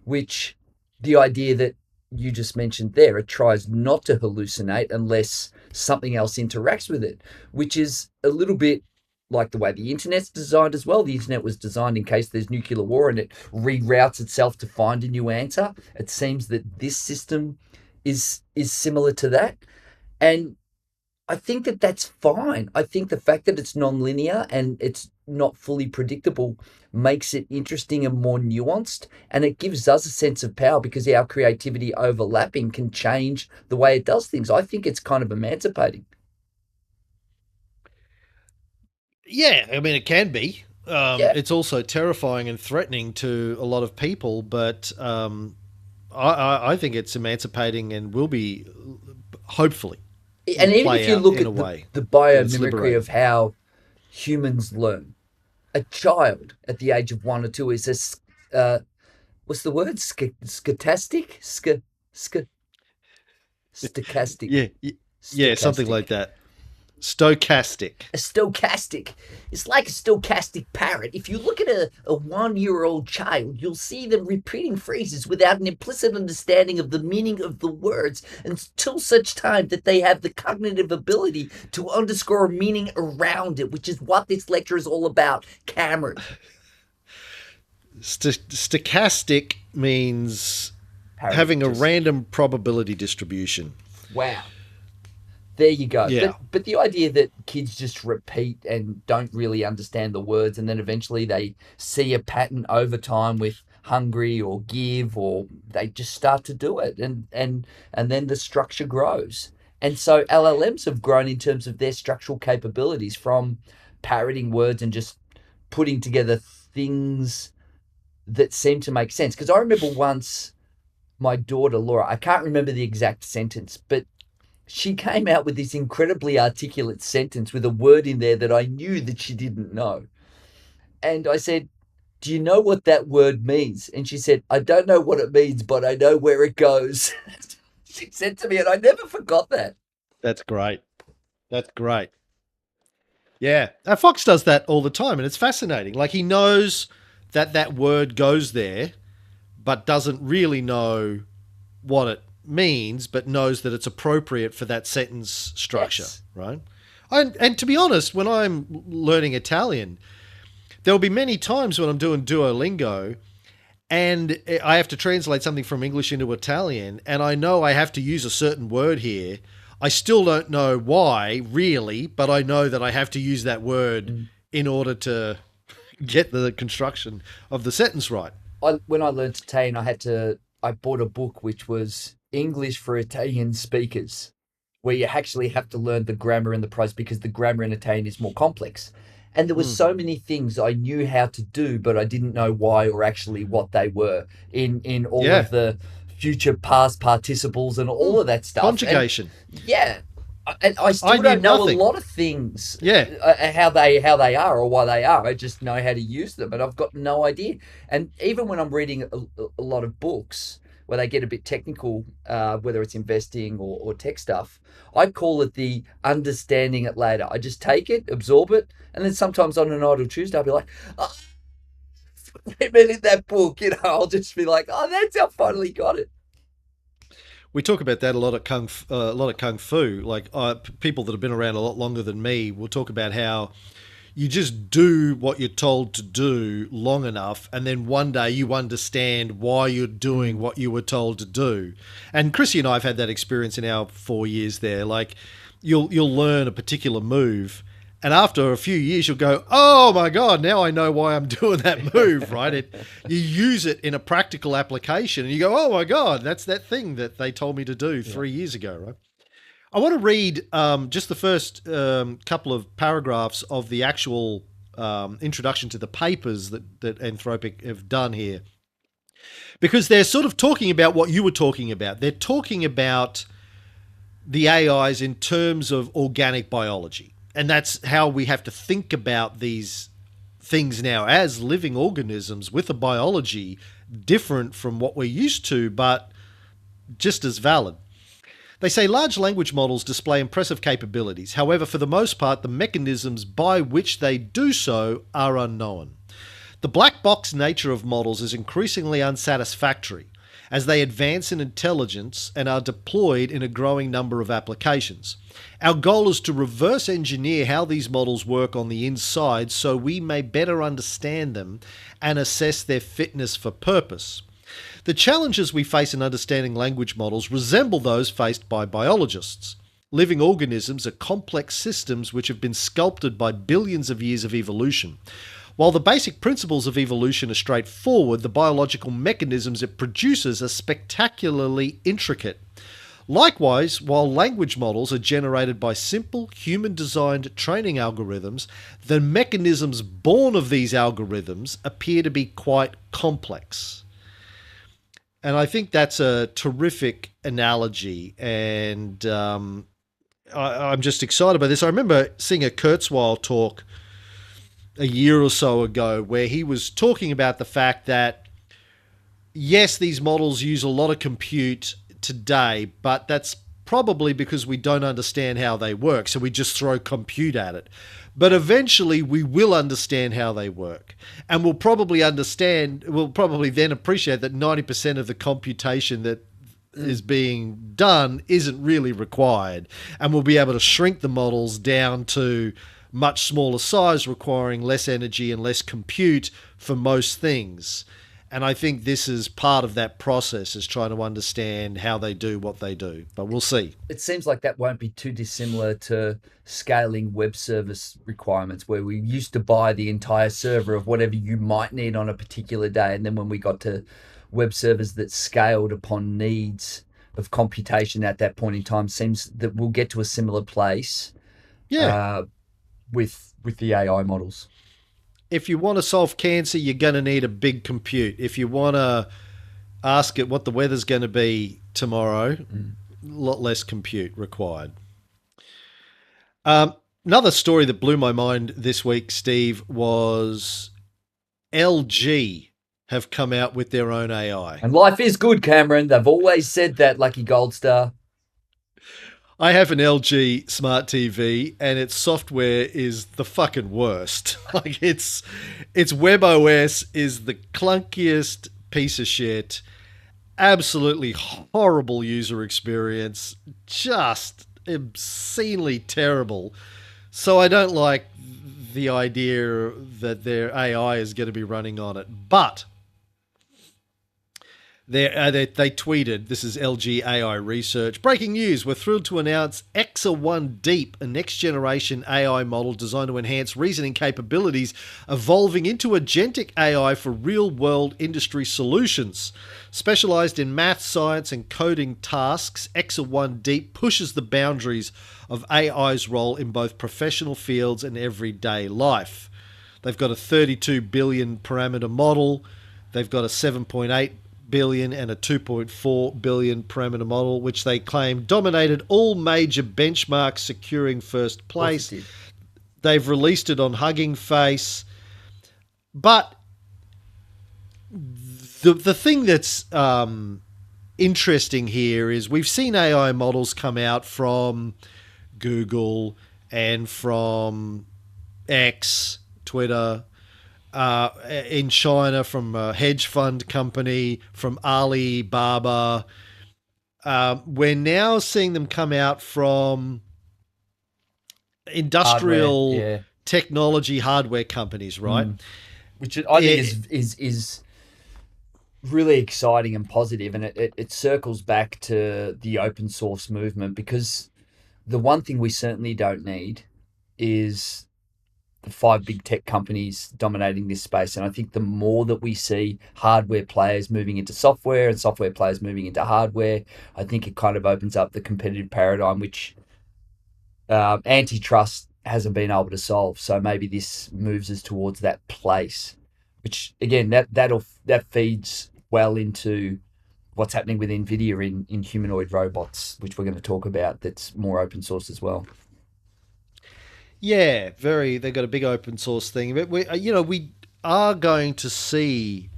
S3: which the idea that you just mentioned there, it tries not to hallucinate unless something else interacts with it, which is a little bit like the way the internet's designed as well. The internet was designed in case there's nuclear war and it reroutes itself to find a new answer. It seems that this system is similar to that. And I think that that's fine. I think the fact that it's non-linear and it's not fully predictable makes it interesting and more nuanced, and it gives us a sense of power because our creativity overlapping can change the way it does things. I think it's kind of emancipating.
S1: Yeah, I mean, it can be. It's also terrifying and threatening to a lot of people, but I think it's emancipating and will be, hopefully.
S3: And even if you look at the biomimicry of how humans learn, a child at the age of 1 or 2 is what's the word? Scotastic? Stochastic.
S1: Yeah, yeah, something like
S3: Stochastic.
S1: that. Stochastic.
S3: A stochastic. It's like a stochastic parrot. If you look at a 1 year old child, you'll see them repeating phrases without an implicit understanding of the meaning of the words until such time that they have the cognitive ability to underscore meaning around it, which is what this lecture is all about, Cameron.
S1: Stochastic means
S3: Parrot
S1: having a
S3: just
S1: random probability distribution.
S3: wow. There you go.
S1: Yeah.
S3: But the idea that kids just repeat and don't really understand the words, and then eventually they see a pattern over time with hungry or give, or they just start to do it, and then the structure grows. And so LLMs have grown in terms of their structural capabilities from parroting words and just putting together things that seem to make sense. Because I remember once my daughter Laura, I can't remember the exact sentence, but she came out with this incredibly articulate sentence with a word in there that I knew that she didn't know. And I said, "Do you know what that word means?" And she said, "I don't know what it means, but I know where it goes." She said to me, and I never forgot that.
S1: That's great. That's great. Yeah. Fox does that all the time, and it's fascinating. Like he knows that that word goes there, but doesn't really know what it means, but knows that it's appropriate for that sentence structure,
S3: Yes.
S1: right? And to be honest, when I'm learning Italian, there'll be many times when I'm doing Duolingo and I have to translate something from English into Italian, and I know I have to use a certain word here. I still don't know why, really, but I know that I have to use that word in order to get the construction of the sentence right.
S3: When I learned Italian, I bought a book which was English for Italian speakers, where you actually have to learn the grammar and the prose because the grammar in Italian is more complex. And there were
S1: Mm.
S3: so many things I knew how to do, but I didn't know why or actually what they were in all
S1: Yeah.
S3: of the future past participles and all of that stuff. And
S1: Conjugation.
S3: yeah, and I
S1: I
S3: still
S1: knew
S3: don't know a
S1: nothing.
S3: lot of things,
S1: Yeah.
S3: how they are or why they are. I just know how to use them, and I've got no idea. And even when I'm reading a lot of books where they get a bit technical, whether it's investing or tech stuff, I call it the understanding it later. I just take it, absorb it, and then sometimes on an idle Tuesday, I'll be like, oh, they meant in that book, I'll just be like, oh, that's how I finally got it.
S1: We talk about that a lot at a lot of kung fu. Like people that have been around a lot longer than me will talk about how you just do what you're told to do long enough, and then one day you understand why you're doing what you were told to do. And Chrissy and I have had that experience in our 4 years there. Like you'll learn a particular move, and after a few years you'll go, "Oh my god, now I know why I'm doing that move." Right? You use it in a practical application, and you go, "Oh my god, that's that thing that they told me to do
S3: Yeah.
S1: 3 years ago." Right? I want to read just the first couple of paragraphs of the actual introduction to the papers that Anthropic have done here, because they're sort of talking about what you were talking about. They're talking about the AIs in terms of organic biology. And that's how we have to think about these things now as living organisms with a biology different from what we're used to, but just as valid. They say large language models display impressive capabilities. However, for the most part, the mechanisms by which they do so are unknown. The black box nature of models is increasingly unsatisfactory as they advance in intelligence and are deployed in a growing number of applications. Our goal is to reverse engineer how these models work on the inside so we may better understand them and assess their fitness for purpose. The challenges we face in understanding language models resemble those faced by biologists. Living organisms are complex systems which have been sculpted by billions of years of evolution. While the basic principles of evolution are straightforward, the biological mechanisms it produces are spectacularly intricate. Likewise, while language models are generated by simple, human-designed training algorithms, the mechanisms born of these algorithms appear to be quite complex. And I think that's a terrific analogy, and I'm just excited by this. I remember seeing a Kurzweil talk a year or so ago where he was talking about the fact that, yes, these models use a lot of compute today, but that's probably because we don't understand how they work. So we just throw compute at it. But eventually we will understand how they work. And we'll probably then appreciate that 90% of the computation that is being done isn't really required. And we'll be able to shrink the models down to much smaller size, requiring less energy and less compute for most things. And I think this is part of that process, is trying to understand how they do what they do. But we'll see.
S3: It seems like that won't be too dissimilar to scaling web service requirements, where we used to buy the entire server of whatever you might need on a particular day. And then when we got to web servers that scaled upon needs of computation at that point in time, seems that we'll get to a similar place
S1: Yeah.
S3: with the AI models.
S1: If you want to solve cancer, you're going to need a big compute. If you want to ask it what the weather's going to be tomorrow, a lot less compute required. Another story that blew my mind this week, Steve, was LG have come out with their own AI.
S3: And life is good, Cameron. They've always said that, Lucky Gold Star.
S1: I have an LG smart TV, and its software is the fucking worst. Like its WebOS is the clunkiest piece of shit. Absolutely horrible user experience. Just obscenely terrible. So I don't like the idea that their AI is going to be running on it. But they tweeted, this is LG AI Research. Breaking news, we're thrilled to announce Exa 1 Deep, a next-generation AI model designed to enhance reasoning capabilities, evolving into agentic AI for real-world industry solutions. Specialized in math, science, and coding tasks, Exa 1 Deep pushes the boundaries of AI's role in both professional fields and everyday life. They've got a 32 billion parameter model. They've got a 7.8 billion and a 2.4 billion parameter model, which they claim dominated all major benchmarks, securing first place. They've released it on Hugging Face. But the thing that's interesting here is we've seen AI models come out from Google and from X, Twitter, in China from a hedge fund company, from Alibaba. We're now seeing them come out from industrial technology hardware companies, right?
S3: Which I think is really exciting and positive, and it circles back to the open source movement, because the one thing we certainly don't need is the 5 big tech companies dominating this space. And I think the more that we see hardware players moving into software and software players moving into hardware, I think it kind of opens up the competitive paradigm, which antitrust hasn't been able to solve. So maybe this moves us towards that place, which again, that feeds well into what's happening with NVIDIA in humanoid robots, which we're going to talk about, that's more open source as well.
S1: Yeah, very. They've got a big open source thing, but we are going to see.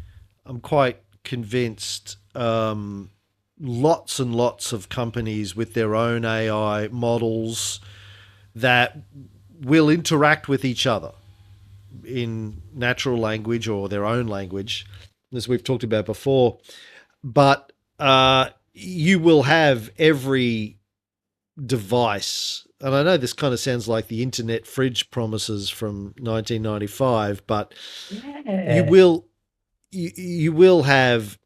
S1: I'm quite convinced. Lots and lots of companies with their own AI models that will interact with each other in natural language or their own language, as we've talked about before. But you will have every device. And I know this kind of sounds like the internet fridge promises from 1995, but you will have,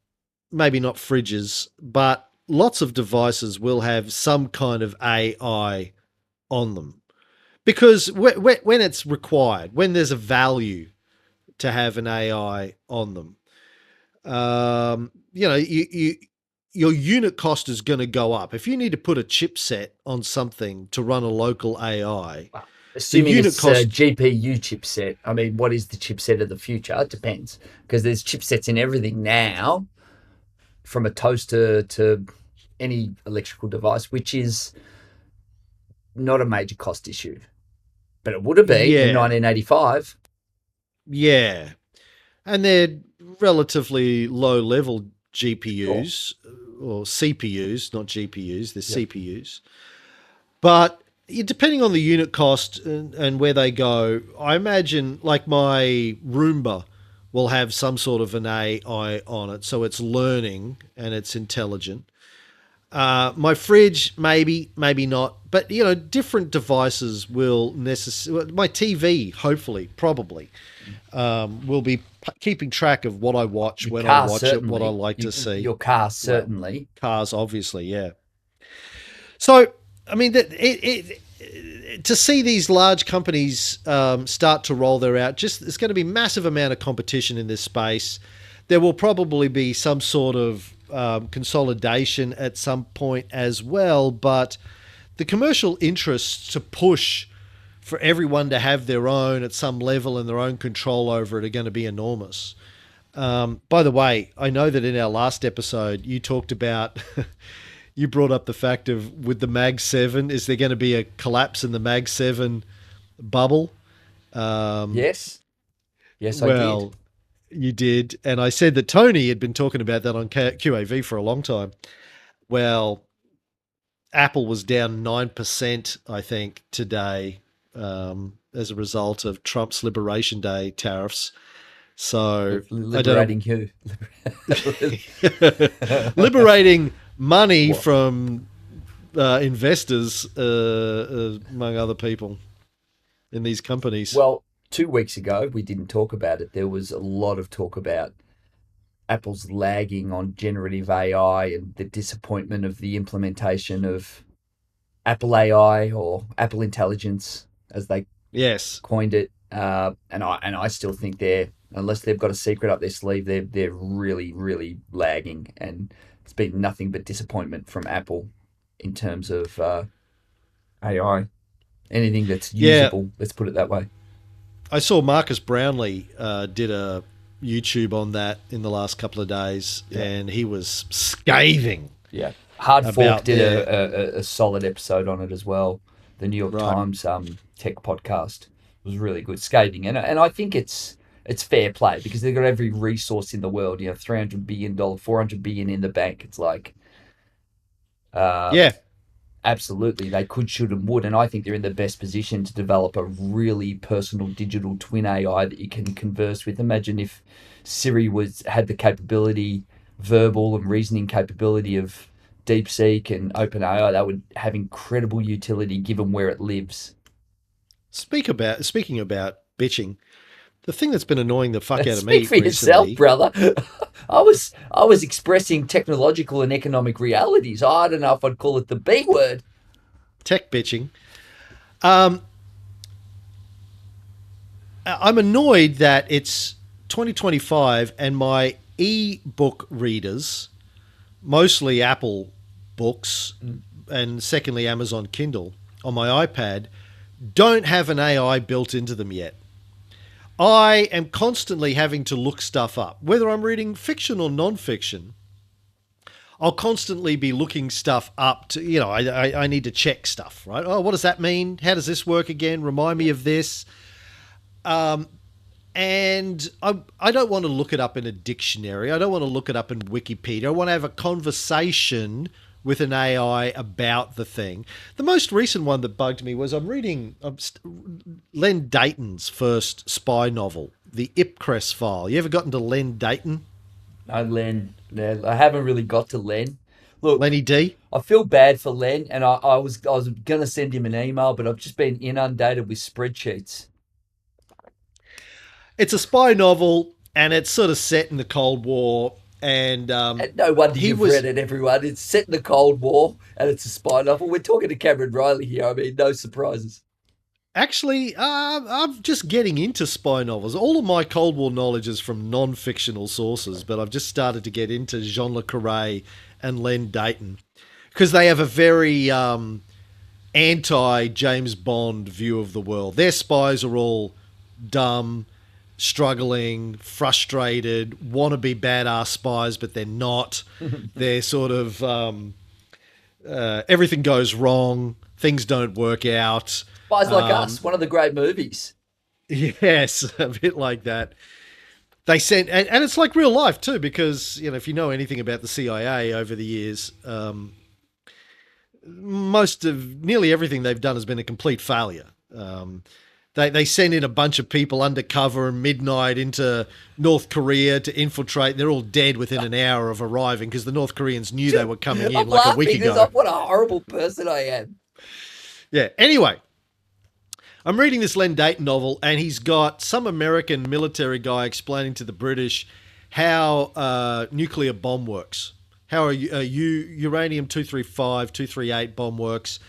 S1: maybe not fridges, but lots of devices will have some kind of AI on them. Because when it's required, when there's a value to have an AI on them, your unit cost is going to go up. If you need to put a chipset on something to run a local AI,
S3: assuming it's a GPU chipset, I mean, what is the chipset of the future? It depends, because there's chipsets in everything now, from a toaster to any electrical device, which is not a major cost issue. But it would have been in 1985.
S1: Yeah, and they're relatively low level
S3: Sure.
S1: GPUs or CPUs, not GPUs. They're
S3: Yep.
S1: CPUs, but depending on the unit cost and where they go, I imagine like my Roomba will have some sort of an AI on it, so it's learning and it's intelligent. My fridge, maybe not, but different devices will necessarily. My TV, hopefully, probably, will be keeping track of what I watch,
S3: Your
S1: when I
S3: car
S1: watch it, what I
S3: certainly.
S1: like to see.
S3: Your car
S1: Well,
S3: certainly.
S1: cars, obviously, yeah. So, I mean, to see these large companies start to roll their out, just there's going to be massive amount of competition in this space. There will probably be some sort of consolidation at some point as well, but the commercial interests to push for everyone to have their own at some level and their own control over it are going to be enormous. By the way, I know that in our last episode you talked about you brought up the fact of with the Mag 7, is there going to be a collapse in the Mag 7 bubble?
S3: Yes. Yes, I did.
S1: Well, you did. And I said that Tony had been talking about that on QAV for a long time. Well, Apple was down 9%, I think, today as a result of Trump's Liberation Day tariffs. So I don't
S3: Liberating who?
S1: know. Liberating money
S3: What?
S1: from investors, among other people in these companies.
S3: Well, 2 weeks ago, we didn't talk about it. There was a lot of talk about Apple's lagging on generative AI and the disappointment of the implementation of Apple AI or Apple Intelligence, as they
S1: Yes.
S3: coined it. And I still think unless they've got a secret up their sleeve, they're really really lagging, and it's been nothing but disappointment from Apple in terms of AI. Anything that's
S1: Yeah.
S3: usable, let's put it that way.
S1: I saw Marcus Brownlee did a YouTube on that in the last couple of days,
S3: Yeah.
S1: and he was scathing
S3: Yeah. Hard Fork
S1: about
S3: did
S1: their
S3: a solid episode on it as well. The New York
S1: right.
S3: Times tech podcast was really good, scathing, and I think it's fair play because they've got every resource in the world. $300 billion, $400 billion in the bank. It's like, uh,
S1: Yeah.
S3: absolutely, they could, should, and would, and I think they're in the best position to develop a really personal digital twin AI that you can converse with. Imagine if Siri had the capability, verbal and reasoning capability of DeepSeek and OpenAI. That would have incredible utility given where it lives.
S1: Speaking about bitching, the thing that's been annoying the fuck out of
S3: Speak
S1: me
S3: for yourself,
S1: recently,
S3: brother. I was expressing technological and economic realities. I don't know if I'd call it the B word.
S1: tech bitching. Um, I'm annoyed that it's 2025 and my e-book readers, mostly Apple books, and secondly Amazon Kindle on my iPad, don't have an AI built into them yet. I am constantly having to look stuff up, whether I'm reading fiction or non-fiction. I'll constantly be looking stuff up to, I need to check stuff, right? Oh, what does that mean? How does this work again? Remind me of this. And I don't want to look it up in a dictionary. I don't want to look it up in Wikipedia. I want to have a conversation with an AI about the thing. The most recent one that bugged me was I'm reading Len Dayton's first spy novel, The Ipcress File. You ever gotten to Len Dayton?
S3: No, Len. I haven't really got to Len. Look,
S1: Lenny D?
S3: I feel bad for Len, and I was gonna send him an email, but I've just been inundated with spreadsheets.
S1: It's a spy novel, and it's sort of set in the Cold War. And
S3: And no wonder
S1: he
S3: you've
S1: was
S3: read it, everyone. It's set in the Cold War, and it's a spy novel. We're talking to Cameron Riley here. I mean, no surprises.
S1: actually, I'm just getting into spy novels. All of my Cold War knowledge is from non-fictional sources, but I've just started to get into Jean Le Carre and Len Dayton because they have a very anti James Bond view of the world. Their spies are all dumb, struggling, frustrated, want to be badass spies, but they're not. They're sort of everything goes wrong, things don't work out.
S3: Spies Like Us, one of the great movies.
S1: Yes, a bit like that. They sent, and it's like real life too, because if you know anything about the CIA over the years, most of nearly everything they've done has been a complete failure. They send in a bunch of people undercover and midnight into North Korea to infiltrate. They're all dead within an hour of arriving because the North Koreans knew they were coming in
S3: I'm
S1: like a
S3: laughing
S1: week
S3: because
S1: ago.
S3: what a horrible person I am.
S1: Yeah. Anyway, I'm reading this Len Dayton novel, and he's got some American military guy explaining to the British how nuclear bomb works, how a uranium 235, 238 bomb works.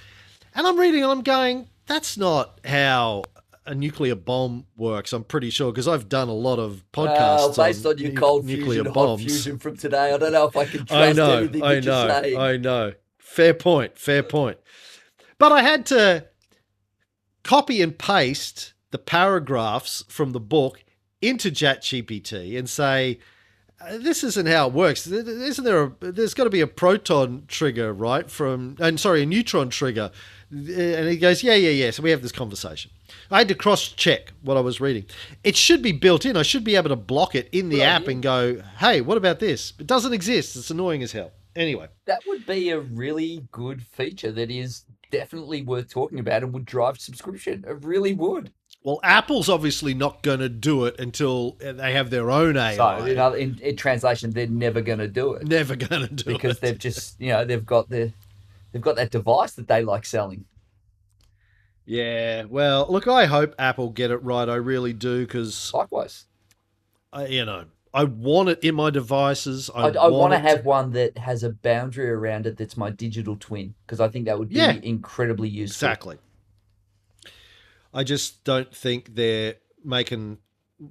S1: And I'm reading and I'm going, that's not how a nuclear bomb works, I'm pretty sure, because I've done a lot of podcasts
S3: Based
S1: on
S3: on your cold
S1: nuclear
S3: fusion, hot
S1: bombs.
S3: fusion from today, I don't know if I can
S1: I
S3: trust
S1: know,
S3: anything
S1: I
S3: that you're
S1: know,
S3: saying.
S1: I know. Fair point, fair point. But I had to copy and paste the paragraphs from the book into ChatGPT and say, this isn't how it works. Isn't there? There's got to be a proton trigger, right? A neutron trigger. And he goes, yeah. So we have this conversation. I had to cross-check what I was reading. It should be built in. I should be able to block it in the app and go, hey, what about this? It doesn't exist. It's annoying as hell. Anyway.
S3: That would be a really good feature that is definitely worth talking about and would drive subscription. It really would.
S1: Well, Apple's obviously not going to do it until they have their own AI.
S3: So, in translation, they're never going to do it.
S1: Never going to do it.
S3: Because they've just, they've got that device that they like selling.
S1: Yeah, well, look, I hope Apple get it right. I really do, because
S3: Likewise.
S1: I want it in my devices.
S3: I want to have one that has a boundary around it that's my digital twin, because I think that would be incredibly useful.
S1: Exactly. I just don't think they're making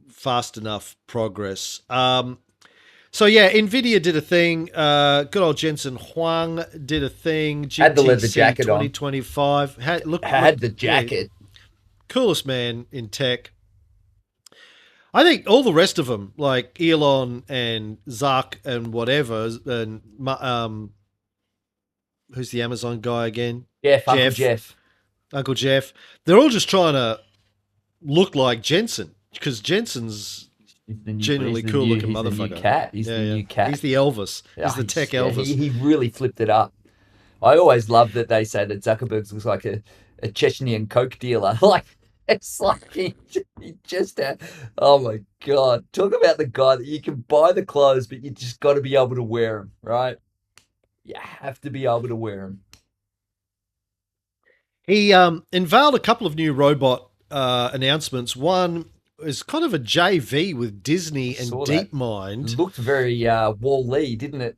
S1: fast enough progress. So yeah, Nvidia did a thing. Good old Jensen Huang did a thing. GTC
S3: Had the leather jacket
S1: 2025.
S3: Had the jacket.
S1: Coolest man in tech. I think all the rest of them, like Elon and Zuck and whatever, and who's the Amazon guy again?
S3: Jeff.
S1: Uncle Jeff. They're all just trying to look like Jensen, because Jensen's genuinely cool looking motherfucker.
S3: He's the new cat.
S1: He's the Elvis. He's the tech Elvis.
S3: He really flipped it up. I always love that they say that Zuckerberg looks like a Chechnyan coke dealer. Like, it's like he just had, oh my God. Talk about the guy that you can buy the clothes, but you just got to be able to wear them, right? You have to be able to wear them.
S1: He unveiled a couple of new robot announcements. One is kind of a JV with Disney and DeepMind.
S3: It looked very Wall-E, didn't it?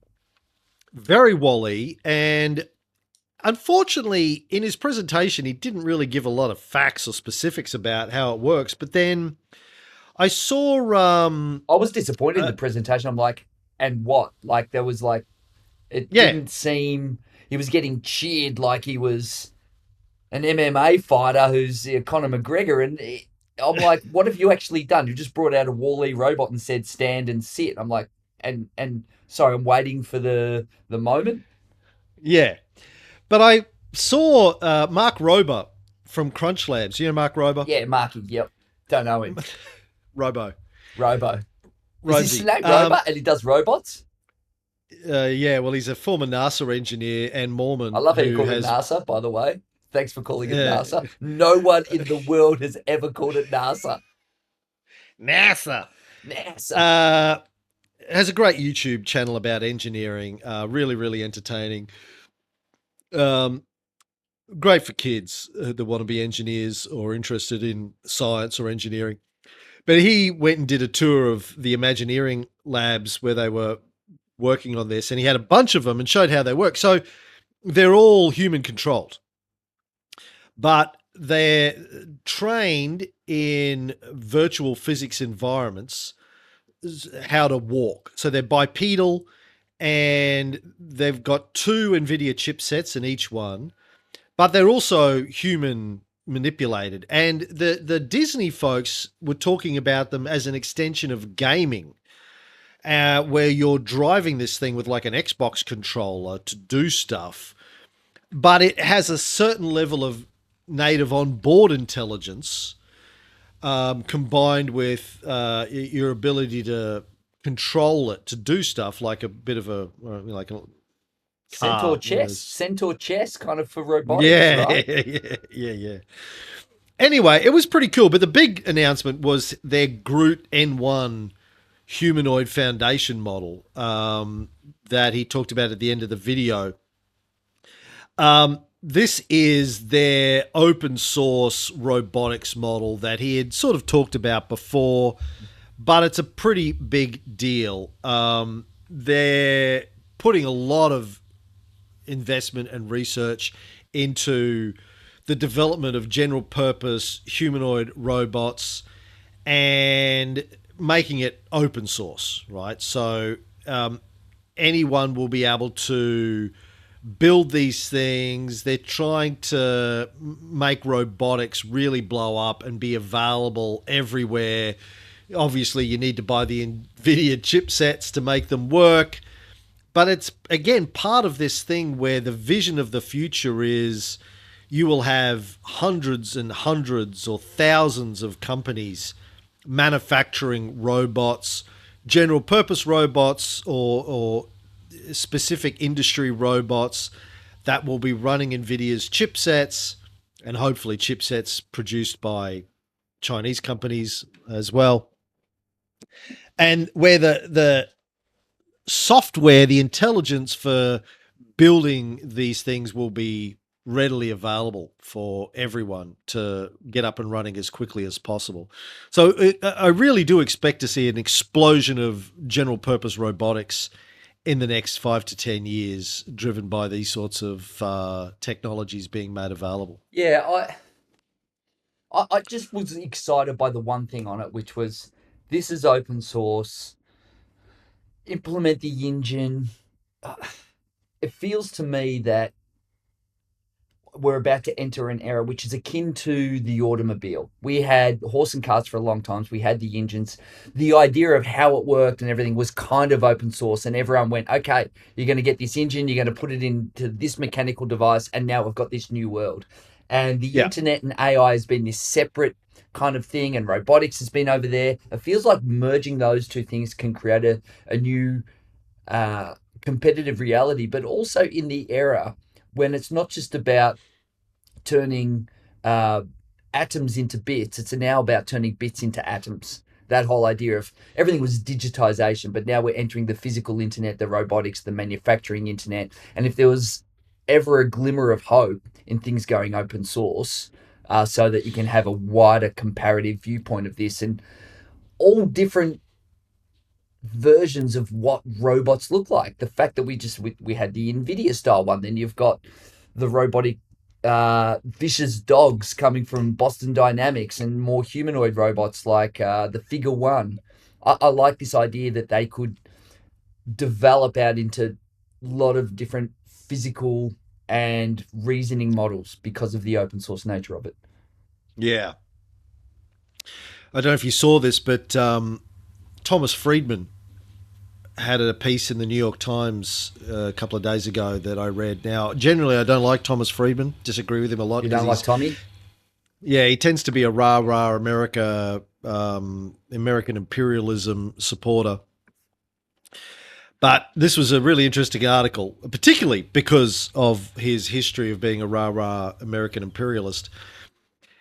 S1: Very Wall-E. And unfortunately, in his presentation, he didn't really give a lot of facts or specifics about how it works. But then I saw...
S3: I was disappointed in the presentation. I'm like, and what? Like, there was like... It didn't seem... He was getting cheered like he was an MMA fighter who's Conor McGregor. And I'm like, what have you actually done? You just brought out a Wall-E robot and said, stand and sit. I'm like, and sorry, I'm waiting for the moment.
S1: Yeah. But I saw Mark Rober from Crunch Labs. You know Mark Rober?
S3: Yeah, Marky, yep. Don't know him.
S1: Robo.
S3: Is his name Rober and he does robots?
S1: Yeah, well, he's a former NASA engineer and Mormon.
S3: I love how you call it NASA, by the way. Thanks for calling it NASA. No one in the world has ever called it NASA.
S1: NASA. Has a great YouTube channel about engineering. Really, really entertaining. Great for kids that want to be engineers or interested in science or engineering. But he went and did a tour of the Imagineering labs where they were working on this, and he had a bunch of them and showed how they work. So they're all human controlled, but they're trained in virtual physics environments, how to walk. So they're bipedal, and they've got 2 NVIDIA chipsets in each one, but they're also human manipulated. And the Disney folks were talking about them as an extension of gaming, where you're driving this thing with like an Xbox controller to do stuff, but it has a certain level of native onboard intelligence combined with your ability to control it to do stuff like a bit of a like a car,
S3: Centaur chess kind of for robotics,
S1: yeah,
S3: right?
S1: yeah. Anyway, it was pretty cool. But the big announcement was their Groot N1 humanoid foundation model that he talked about at the end of the video. This is their open source robotics model that he had sort of talked about before, but it's a pretty big deal. They're putting a lot of investment and research into the development of general purpose humanoid robots and making it open source, right? So anyone will be able to build these things. They're trying to make robotics really blow up and be available everywhere. Obviously, you need to buy the NVIDIA chipsets to make them work. But it's, again, part of this thing where the vision of the future is you will have hundreds and hundreds or thousands of companies manufacturing robots, general purpose robots or specific industry robots that will be running NVIDIA's chipsets and hopefully chipsets produced by Chinese companies as well. And where the software, the intelligence for building these things will be readily available for everyone to get up and running as quickly as possible. So I really do expect to see an explosion of general purpose robotics in the next 5 to 10 years, driven by these sorts of technologies being made available.
S3: Yeah, I just was excited by the one thing on it, which was this is open source. Implement the engine. It feels to me that we're about to enter an era which is akin to the automobile. We had horse and carts for a long time. We had the engines. The idea of how it worked and everything was kind of open source, and everyone went, okay, you're going to get this engine, you're going to put it into this mechanical device, and now we've got this new world. And the internet and AI has been this separate kind of thing, and robotics has been over there. It feels like merging those two things can create a new competitive reality, but also in the era when it's not just about turning atoms into bits, it's now about turning bits into atoms. That whole idea of everything was digitization, but now we're entering the physical internet, the robotics, the manufacturing internet. And if there was ever a glimmer of hope in things going open source, so that you can have a wider comparative viewpoint of this and all different versions of what robots look like. The fact that we had the NVIDIA style one, then you've got the robotic vicious dogs coming from Boston Dynamics and more humanoid robots like the Figure One. I like this idea that they could develop out into a lot of different physical and reasoning models because of the open source nature of it.
S1: Yeah. I don't know if you saw this, but Thomas Friedman had a piece in the New York Times a couple of days ago that I read. Now, generally, I don't like Thomas Friedman. Disagree with him a lot.
S3: You don't like Tommy?
S1: Yeah, he tends to be a rah-rah American imperialism supporter. But this was a really interesting article, particularly because of his history of being a rah-rah American imperialist.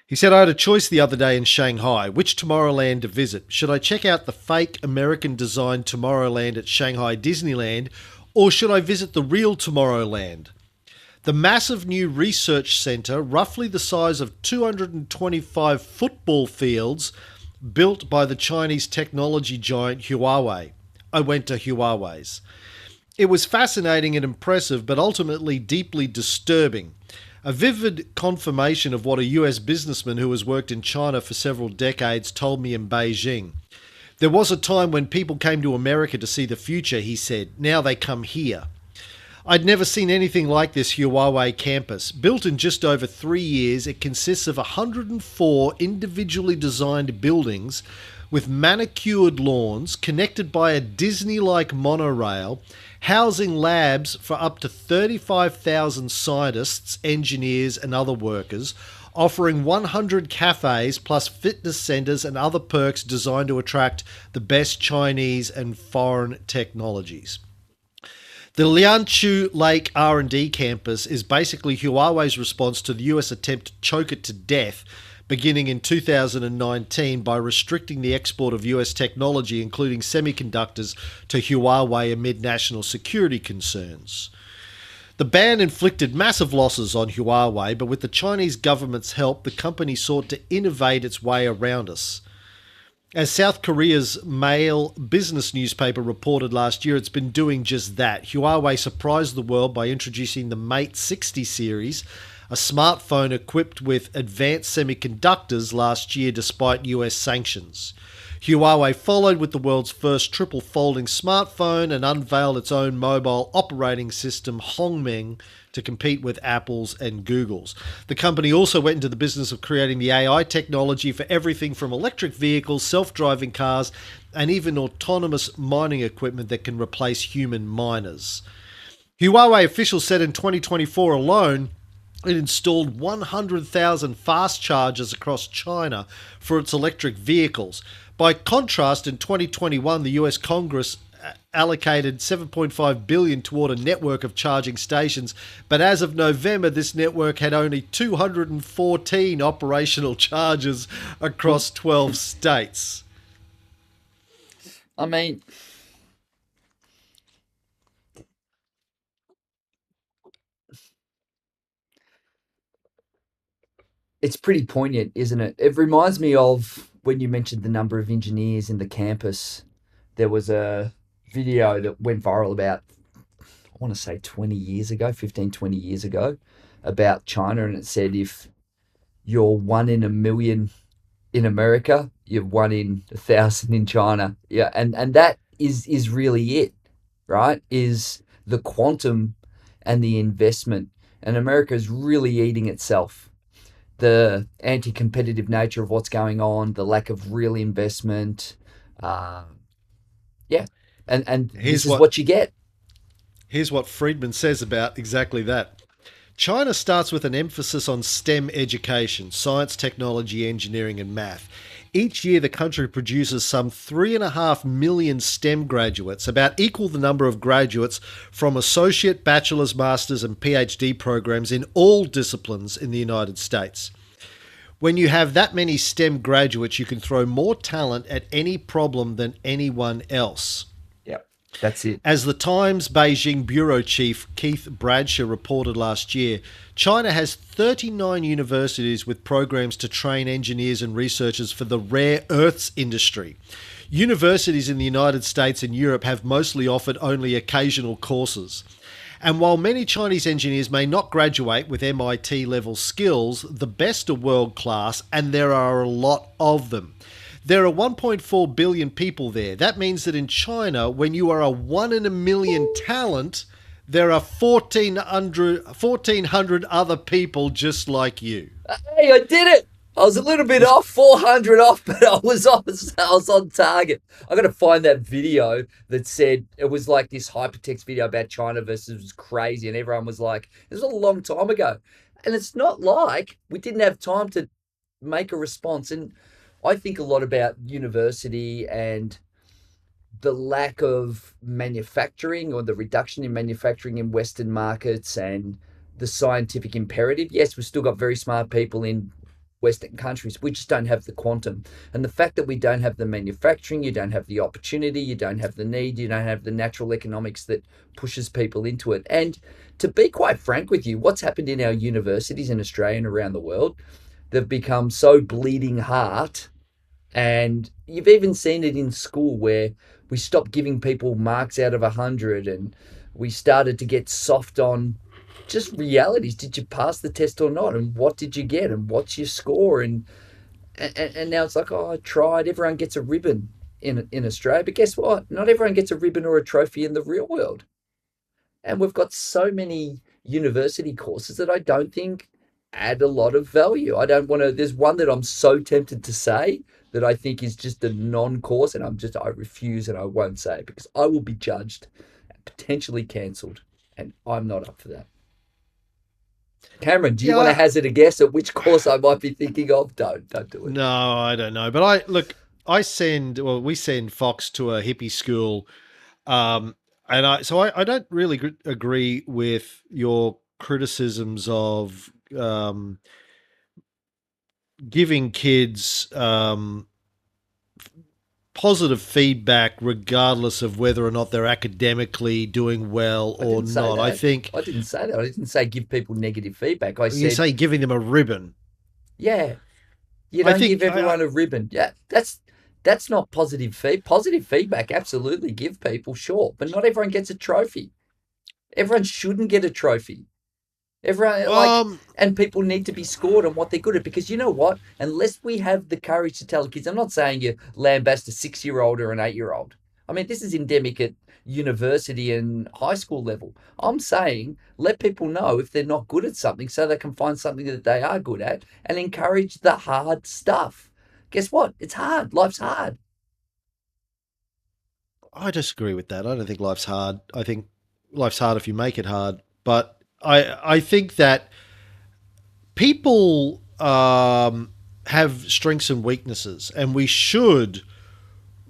S1: He said, I had a choice the other day in Shanghai. Which Tomorrowland to visit? Should I check out the fake American-designed Tomorrowland at Shanghai Disneyland, or should I visit the real Tomorrowland? The massive new research centre, roughly the size of 225 football fields, built by the Chinese technology giant Huawei. I went to Huawei's. It was fascinating and impressive, but ultimately deeply disturbing. A vivid confirmation of what a US businessman who has worked in China for several decades told me in Beijing. There was a time when people came to America to see the future, he said. Now they come here. I'd never seen anything like this Huawei campus. Built in just over 3 years, it consists of 104 individually designed buildings with manicured lawns connected by a Disney-like monorail, housing labs for up to 35,000 scientists, engineers, and other workers, offering 100 cafes plus fitness centers and other perks designed to attract the best Chinese and foreign technologies. The Lianchu Lake R&D campus is basically Huawei's response to the US attempt to choke it to death beginning in 2019 by restricting the export of US technology, including semiconductors, to Huawei amid national security concerns. The ban inflicted massive losses on Huawei, but with the Chinese government's help, the company sought to innovate its way around us. As South Korea's Mail business newspaper reported last year, it's been doing just that. Huawei surprised the world by introducing the Mate 60 series, a smartphone equipped with advanced semiconductors last year despite US sanctions. Huawei followed with the world's first triple folding smartphone and unveiled its own mobile operating system, Hongmeng, to compete with Apple's and Google's. The company also went into the business of creating the AI technology for everything from electric vehicles, self-driving cars, and even autonomous mining equipment that can replace human miners. Huawei officials said in 2024 alone, it installed 100,000 fast chargers across China for its electric vehicles. By contrast, in 2021, the US Congress allocated $7.5 billion toward a network of charging stations, but as of November, this network had only 214 operational chargers across 12 states.
S3: I mean, it's pretty poignant, isn't it? It reminds me of when you mentioned the number of engineers in the campus. There was a video that went viral about, I want to say 20 years ago, 15, 20 years ago, about China. And it said if you're one in a million in America, you're one in 1,000 in China. Yeah. And that is really it, right? Is the quantum and the investment. And America is really eating itself. The anti-competitive nature of what's going on, the lack of real investment, uh, yeah, and this is what you get.
S1: Here's what Friedman says about exactly that. China starts with an emphasis on STEM education, science, technology, engineering, and math. Each year, the country produces some 3.5 million STEM graduates, about equal the number of graduates from associate, bachelor's, master's, and PhD programs in all disciplines in the United States. When you have that many STEM graduates, you can throw more talent at any problem than anyone else.
S3: Yep, that's it.
S1: As the Times Beijing bureau chief Keith Bradshaw reported last year, China has 39 universities with programs to train engineers and researchers for the rare earths industry. Universities in the United States and Europe have mostly offered only occasional courses. And while many Chinese engineers may not graduate with MIT level skills, the best are world class, and there are a lot of them. There are 1.4 billion people there. That means that in China, when you are a 1 in a million talent, there are 1,400 other people just like you.
S3: Hey, I did it. I was a little bit off, 400 off, but I was on target. I got to find that video that said it was like this hypertext video about China versus crazy, and everyone was like, "It was a long time ago," and it's not like we didn't have time to make a response. And I think a lot about university and the lack of manufacturing or the reduction in manufacturing in Western markets and the scientific imperative. Yes, we've still got very smart people in Western countries. We just don't have the quantum. And the fact that we don't have the manufacturing, you don't have the opportunity, you don't have the need, you don't have the natural economics that pushes people into it. And to be quite frank with you, what's happened in our universities in Australia and around the world, they've become so bleeding heart. And you've even seen it in school where we stopped giving people marks out of 100 and we started to get soft on just realities. Did you pass the test or not? And what did you get? And what's your score? And now it's like, oh, I tried. Everyone gets a ribbon in Australia. But guess what? Not everyone gets a ribbon or a trophy in the real world. And we've got so many university courses that I don't think add a lot of value. I don't want to, there's one that I'm so tempted to say that I think is just a non-course, and I refuse and I won't say it because I will be judged and potentially cancelled, and I'm not up for that. Cameron, do you want to
S1: Yeah,
S3: hazard a guess at which course I might be thinking of? Don't do it.
S1: no, I don't know. But we send Fox to a hippie school. And I don't really agree with your criticisms of giving kids positive feedback regardless of whether or not they're academically doing well
S3: I
S1: or
S3: didn't say
S1: not. I
S3: that.
S1: think
S3: I didn't say that. I didn't say give people negative feedback. I
S1: you
S3: said,
S1: say giving them a ribbon.
S3: yeah, you
S1: I
S3: don't give
S1: think
S3: everyone a ribbon. Yeah, that's not positive feedback. Positive feedback, absolutely give people, sure, but not everyone gets a trophy. Everyone shouldn't get a trophy. Everyone
S1: um
S3: and people need to be scored on what they're good at, because you know what? Unless we have the courage to tell the kids, I'm not saying you lambast a 6-year-old or an 8-year-old. I mean, this is endemic at university and high school level. I'm saying let people know if they're not good at something so they can find something that they are good at and encourage the hard stuff. Guess what? It's hard. Life's hard.
S1: I disagree with that. I don't think life's hard. I think life's hard if you make it hard. But I think that people have strengths and weaknesses, and we should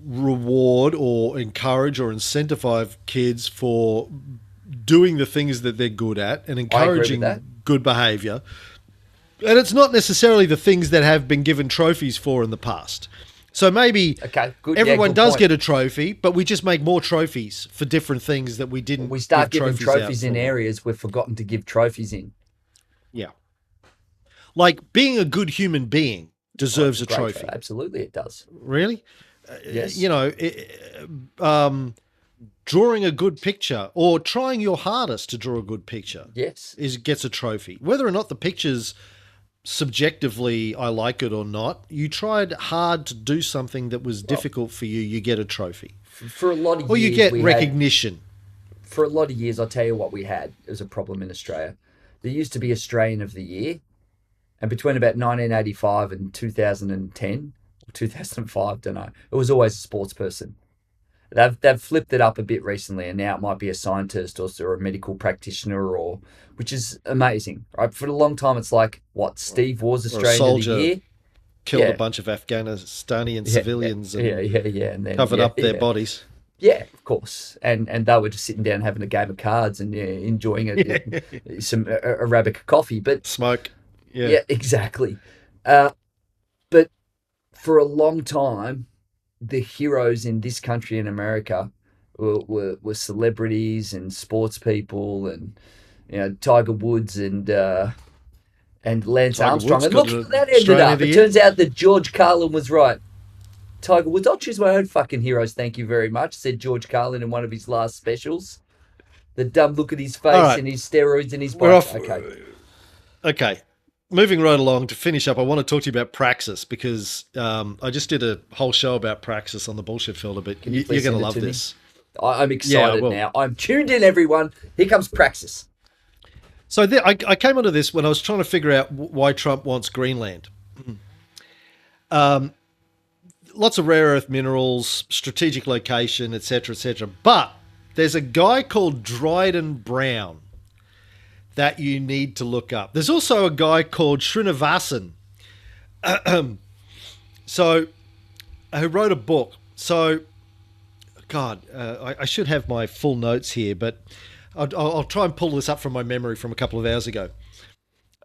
S1: reward or encourage or incentivize kids for doing the things that they're good at and
S3: I agree with that.
S1: encouraging good behavior. And it's not necessarily the things that have been given trophies for in the past. So maybe
S3: Okay, good.
S1: everyone
S3: good
S1: does
S3: point.
S1: get a trophy, but we just make more trophies for different things that we didn't.
S3: We start
S1: give
S3: giving trophies
S1: out
S3: in
S1: for.
S3: areas we've forgotten to give trophies in.
S1: Yeah, like being a good human being deserves a
S3: Great
S1: trophy.
S3: Absolutely, it does.
S1: Really,
S3: Yes.
S1: you know, drawing a good picture or trying your hardest to draw a good picture
S3: Yes.
S1: gets a trophy. Whether or not the picture's subjectively I like it or not, you tried hard to do something that was difficult for you, you get a trophy.
S3: For a lot of
S1: Or
S3: years,
S1: you get
S3: we
S1: recognition.
S3: for a lot of years, I'll tell you what we had. It was a problem in Australia. There used to be Australian of the Year, and between about 1985 and 2010 or 2005, don't know, it was always a sports person. They've flipped it up a bit recently, and now it might be a scientist or a medical practitioner, or which is amazing, right? For a long time, it's like what Steve was
S1: Or a
S3: Australian of the
S1: soldier
S3: Year.
S1: killed a
S3: Yeah,
S1: bunch of Afghanistani
S3: yeah,
S1: civilians and
S3: yeah, and then
S1: covered up their
S3: yeah.
S1: bodies.
S3: Yeah, of course, and they were just sitting down having a game of cards and enjoying some Arabica coffee. But
S1: Smoke. Yeah.
S3: yeah, exactly. But for a long time, the heroes in this country in America were celebrities and sports people, and Tiger Woods and Lance
S1: Tiger
S3: Armstrong.
S1: Woods
S3: And
S1: got
S3: look how
S1: an
S3: that ended
S1: Australian of
S3: up.
S1: the
S3: It
S1: Year.
S3: turns out that George Carlin was right. Tiger Woods, I'll choose my own fucking heroes, thank you very much, said George Carlin in one of his last specials. The dumb look at his face
S1: All right.
S3: and his steroids and his
S1: We're
S3: bike.
S1: off.
S3: Okay.
S1: Okay. Moving right along to finish up, I want to talk to you about Praxis because I just did a whole show about Praxis on the Bullshit Filter, but
S3: Can you
S1: you're
S3: please
S1: going to
S3: send it
S1: love
S3: to me?
S1: this.
S3: I'm excited
S1: will.
S3: now. I'm tuned in, everyone. Here comes Praxis.
S1: So I came onto this when I was trying to figure out why Trump wants Greenland. Lots of rare earth minerals, strategic location, etc., etc. But there's a guy called Dryden Brown that you need to look up. There's also a guy called Srinivasan. So, who wrote a book. So, God, I should have my full notes here, but I'll try and pull this up from my memory from a couple of hours ago.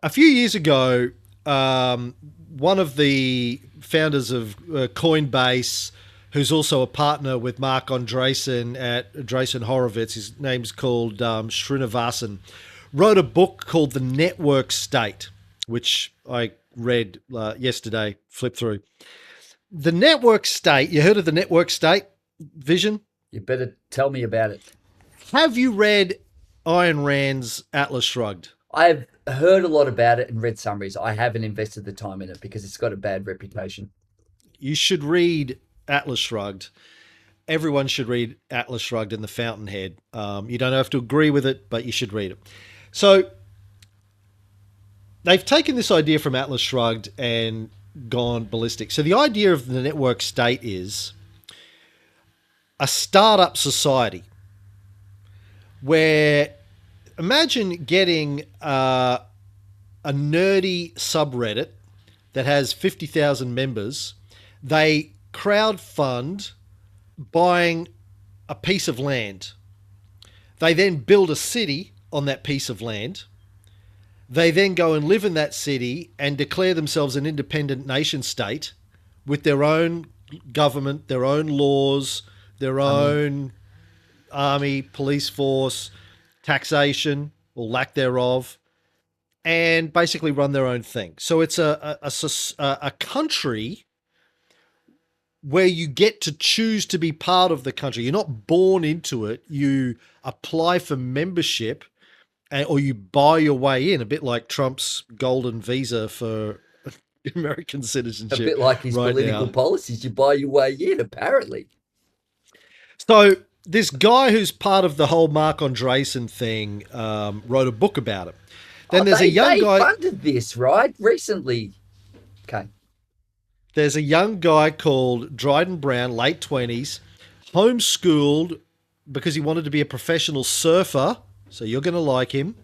S1: A few years ago, one of the founders of Coinbase, who's also a partner with Mark Andreessen at Andreessen Horowitz, his name's called Srinivasan, wrote a book called The Network State, which I read yesterday, flipped through. The Network State, you heard of the Network State vision?
S3: You better tell me about it.
S1: Have you read Ayn Rand's Atlas Shrugged?
S3: I've heard a lot about it and read summaries. I haven't invested the time in it because it's got a bad reputation.
S1: You should read Atlas Shrugged. Everyone should read Atlas Shrugged and The Fountainhead. You don't have to agree with it, but you should read it. So they've taken this idea from Atlas Shrugged and gone ballistic. So the idea of the network state is a startup society where imagine getting a nerdy subreddit that has 50,000 members. They crowdfund buying a piece of land. They then build a city on that piece of land. They then go and live in that city and declare themselves an independent nation state with their own government, their own laws, their
S3: I mean,
S1: own army, police force, taxation or lack thereof, and basically run their own thing. So it's a country where you get to choose to be part of the country. You're not born into it. You apply for membership, or you buy your way in, a bit like Trump's golden visa for American
S3: a
S1: citizenship
S3: bit like his
S1: right
S3: political
S1: now.
S3: policies. You buy your way in, apparently.
S1: So this guy who's part of the whole Mark Andreessen thing wrote a book about it.
S3: Oh,
S1: Then there's a young
S3: they
S1: guy.
S3: funded this, right? Recently. Okay.
S1: There's a young guy called Dryden Brown, late 20s, homeschooled because he wanted to be a professional surfer. So you're going to like him.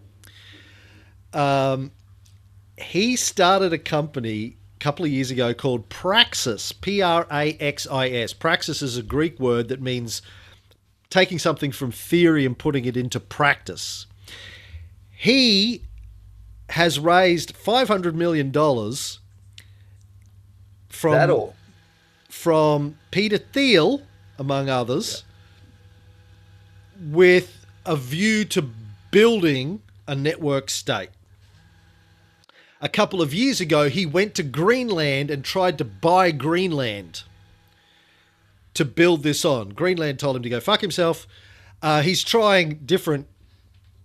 S1: He started a company a couple of years ago called Praxis, Praxis. Praxis is a Greek word that means taking something from theory and putting it into practice. He has raised $500 million
S3: That
S1: from
S3: all.
S1: Peter Thiel, among
S3: Yeah.
S1: others, with a view to building a network state. A couple of years ago, he went to Greenland and tried to buy Greenland to build this on. Greenland told him to go fuck himself. He's trying different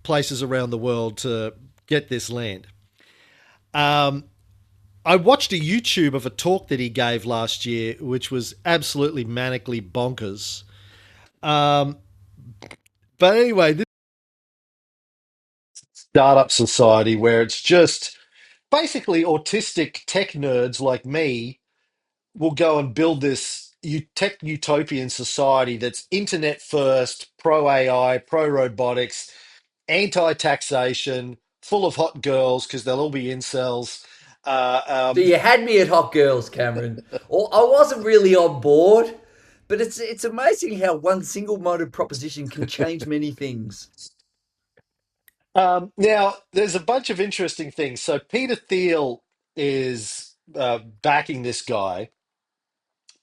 S1: places around the world to get this land. I watched a YouTube of a talk that he gave last year, which was absolutely manically bonkers. But anyway, this startup society where it's just basically autistic tech nerds like me will go and build this tech utopian society that's internet first, pro AI, pro robotics, anti taxation, full of hot girls because they'll all be incels. Uh,
S3: So
S1: um,
S3: you had me at Hot Girls, Cameron. Or I wasn't really on board, but it's amazing how one single-minded proposition can change many things.
S1: now, there's a bunch of interesting things. So, Peter Thiel is backing this guy.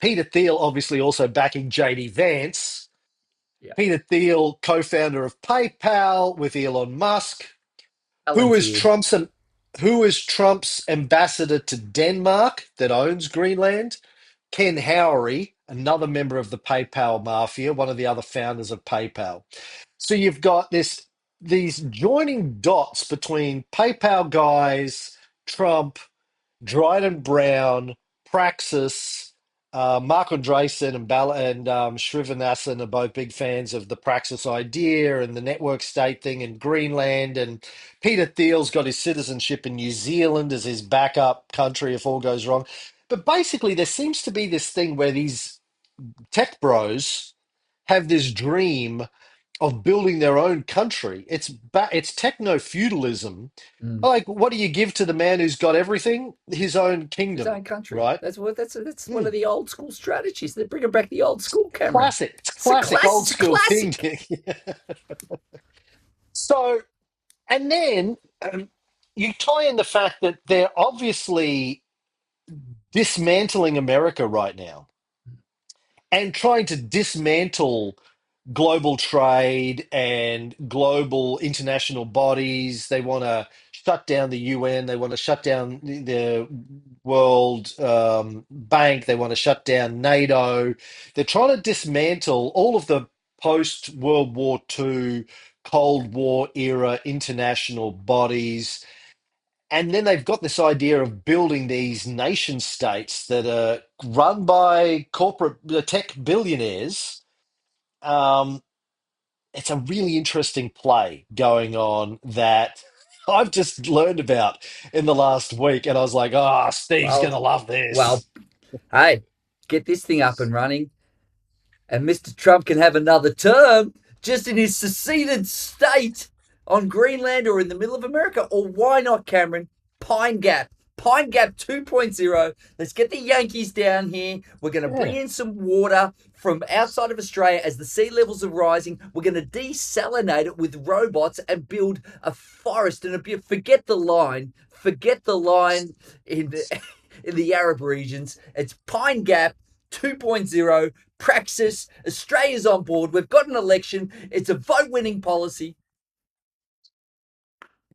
S1: Peter Thiel, obviously, also backing JD Vance.
S3: Yeah.
S1: Peter Thiel, co founder of PayPal with Elon Musk. Who is
S3: Palantir.
S1: Trump's who is Trump's ambassador to Denmark that owns Greenland? Ken Howery, another member of the PayPal mafia, one of the other founders of PayPal. So you've got these joining dots between PayPal guys, Trump, Dryden Brown, Praxis, Mark Andreessen and Srinivasan are both big fans of the Praxis idea and the network state thing in Greenland. And Peter Thiel's got his citizenship in New Zealand as his backup country if all goes wrong. But basically, there seems to be this thing where these tech bros have this dream of building their own country. It's techno feudalism.
S3: Mm.
S1: Like, what do you give to the man who's got everything? His own
S3: His
S1: kingdom,
S3: own country.
S1: right?
S3: That's one
S1: Hmm.
S3: of the old school strategies. They're bringing back the old school, Cameron.
S1: Classic. It's
S3: It's a
S1: classic
S3: classic.
S1: old
S3: It's a
S1: school
S3: classic.
S1: thinking. So, and then you tie in the fact that they're obviously dismantling America right now and trying to dismantle global trade and global international bodies. They want to shut down the UN. They want to shut down the World Bank. They want to shut down NATO. They're trying to dismantle all of the post World War II, Cold War era international bodies. And then they've got this idea of building these nation states that are run by corporate tech billionaires. Um, it's a really interesting play going on that I've just learned about in the last week, and I was like, "Oh, Steve's
S3: Well,
S1: gonna love this."
S3: well, hey, get this thing up and running, and Mr. Trump can have another term just in his seceded state on Greenland or in the middle of America. Or why not, Cameron? Pine Gap. Pine Gap 2.0. Let's get the Yankees down here. We're going to bring
S1: Yeah.
S3: in some water from outside of Australia as the sea levels are rising. We're going to desalinate it with robots and build a forest and forget the line. Forget the line in the in the Arab regions. It's Pine Gap 2.0. Praxis. Australia's on board. We've got an election. It's a vote winning policy.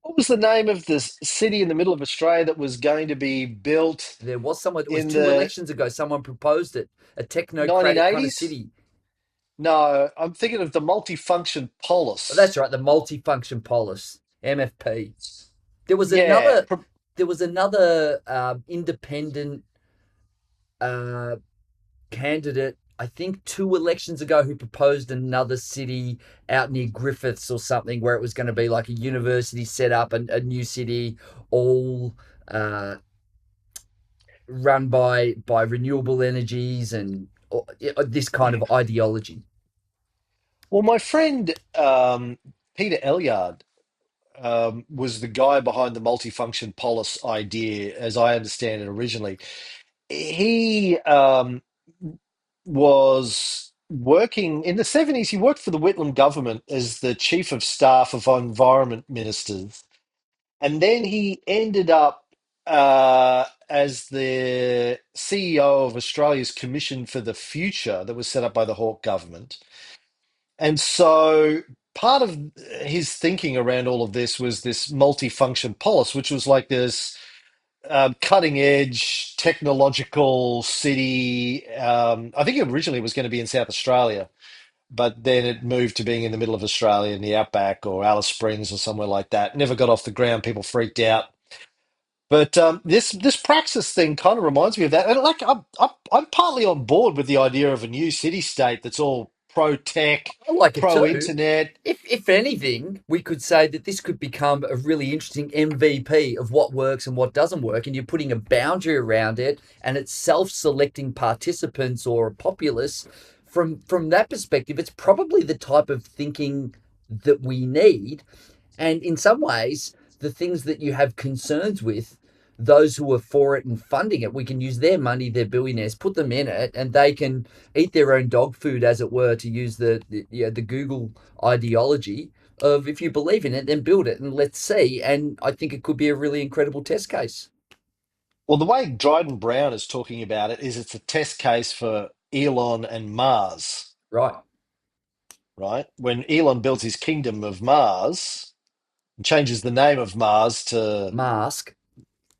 S4: What was the name of the city in the middle of Australia that was going to be built
S3: There was someone, it was
S4: in
S3: two
S4: the
S3: elections ago, someone proposed it. A technocratic kind of
S4: 1980s?
S3: city.
S4: No, I'm thinking of the multifunction
S3: Oh, that's
S4: polis.
S3: right, the multifunction polis, MFP. There was
S4: Yeah,
S3: another there was another independent uh, candidate, I think 2 elections ago, who proposed another city out near Griffiths or something, where it was going to be like a university set up, a new city, all uh, run by renewable energies and this kind of ideology.
S4: well, my friend Peter Elyard was the guy behind the multifunction polis idea, as I understand it originally. He was working in the 70s. He worked for the Whitlam government as the chief of staff of environment ministers. And then he ended up as the CEO of Australia's Commission for the Future that was set up by the Hawke government. And so part of his thinking around all of this was this multifunction polis, which was like this cutting edge technological city. I think originally it was going to be in South Australia, but then it moved to being in the middle of Australia in the outback or Alice Springs or somewhere like that. Never got off the ground. People freaked out. But this Praxis thing kind of reminds me of that, and like I'm partly on board with the idea of a new city state that's all pro tech,
S3: I like it
S4: pro
S3: too.
S4: internet.
S3: If anything, we could say that this could become a really interesting MVP of what works and what doesn't work, and you're putting a boundary around it, and it's self-selecting participants or populace. From that perspective, it's probably the type of thinking that we need. And in some ways, the things that you have concerns with, those who are for it and funding it, we can use their money, they're billionaires, put them in it, and they can eat their own dog food, as it were, to use the Google ideology of, if you believe in it, then build it and let's see. And I think it could be a really incredible test case.
S4: Well, the way Dryden Brown is talking about it is it's a test case for Elon and Mars,
S3: Right.
S4: right? When Elon builds his kingdom of Mars and changes the name of Mars to
S3: Mask.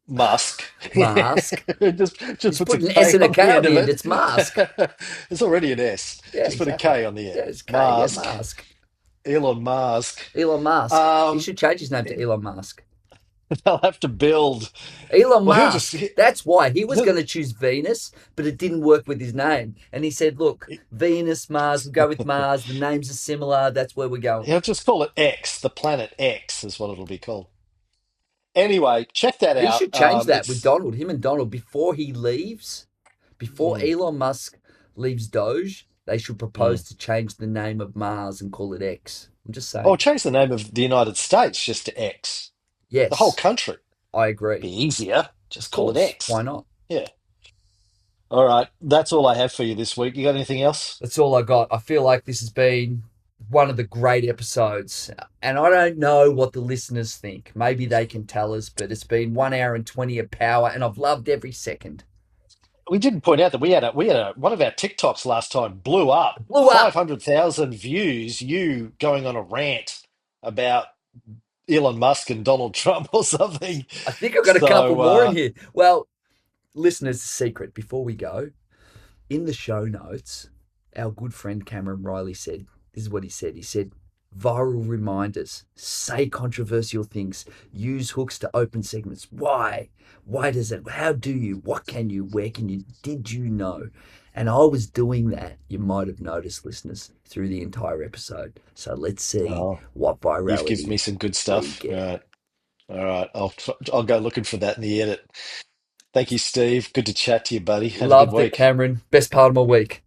S4: Musk.
S3: Mask.
S4: Just
S3: He's
S4: puts a
S3: put an S
S4: K
S3: and a
S4: on the
S3: K on
S4: end of
S3: the end.
S4: it.
S3: It's mask.
S4: It's already an S.
S3: Yeah,
S4: Just put a
S3: exactly.
S4: K on the
S3: Yeah,
S4: end.
S3: it's K. Yeah,
S4: Mask.
S3: mask.
S4: Elon Musk.
S3: Elon Musk. He
S4: Um,
S3: should change his name to Elon Musk.
S4: they'll have to build.
S3: Elon
S4: Well, he'll just.
S3: Musk. That's why he was
S4: He'll,
S3: going to choose Venus, but it didn't work with his name. And he said, "Look, Venus, Mars. We'll go with Mars. The names are similar. That's where we're going."
S4: he'll just call it X. The planet X is what it'll be called. Anyway, check that
S3: He
S4: out.
S3: should change that with
S4: It's.
S3: Donald. Him and Donald, before he leaves, before
S4: Mm,
S3: Elon Musk leaves Doge, they should
S4: mm.
S3: propose to change the name of Mars and call it X. I'm just
S4: Oh,
S3: saying.
S4: change the name of the United States just to X. The whole
S3: Yes,
S4: country.
S3: I
S4: Be
S3: agree.
S4: easier.
S3: Of
S4: Just call it
S3: course. Why
S4: X.
S3: not?
S4: Yeah. All right. That's all I have for you this week. You got anything else?
S3: That's all I got. I feel like this has been one of the great episodes. And I don't know what the listeners think. Maybe they can tell us, but it's been 1 hour and 20 of power, and I've loved every second.
S4: We didn't point out that we had one of our TikToks last time blew up.
S3: Blew up.
S4: 500,000 views, you going on a rant about Elon Musk and Donald Trump or something.
S3: I think I've got a couple
S4: So,
S3: more in here. Well, listeners, secret before we go, in the show notes, our good friend Cameron Riley said, this is what he said. He said, viral reminders, say controversial things, use hooks to open segments. Why? Why does it? How do you? What can you? Where can you? Did you know? And I was doing that, you might have noticed, listeners, through the entire episode. So let's see
S4: oh,
S3: what
S4: you've given me
S3: virality
S4: some good
S3: we
S4: stuff. All
S3: get.
S4: right. All right. I'll go looking for that in the edit. Thank you, Steve. Good to chat to you, buddy. Have a good
S3: Loved it,
S4: week.
S3: Cameron. Best part of my week.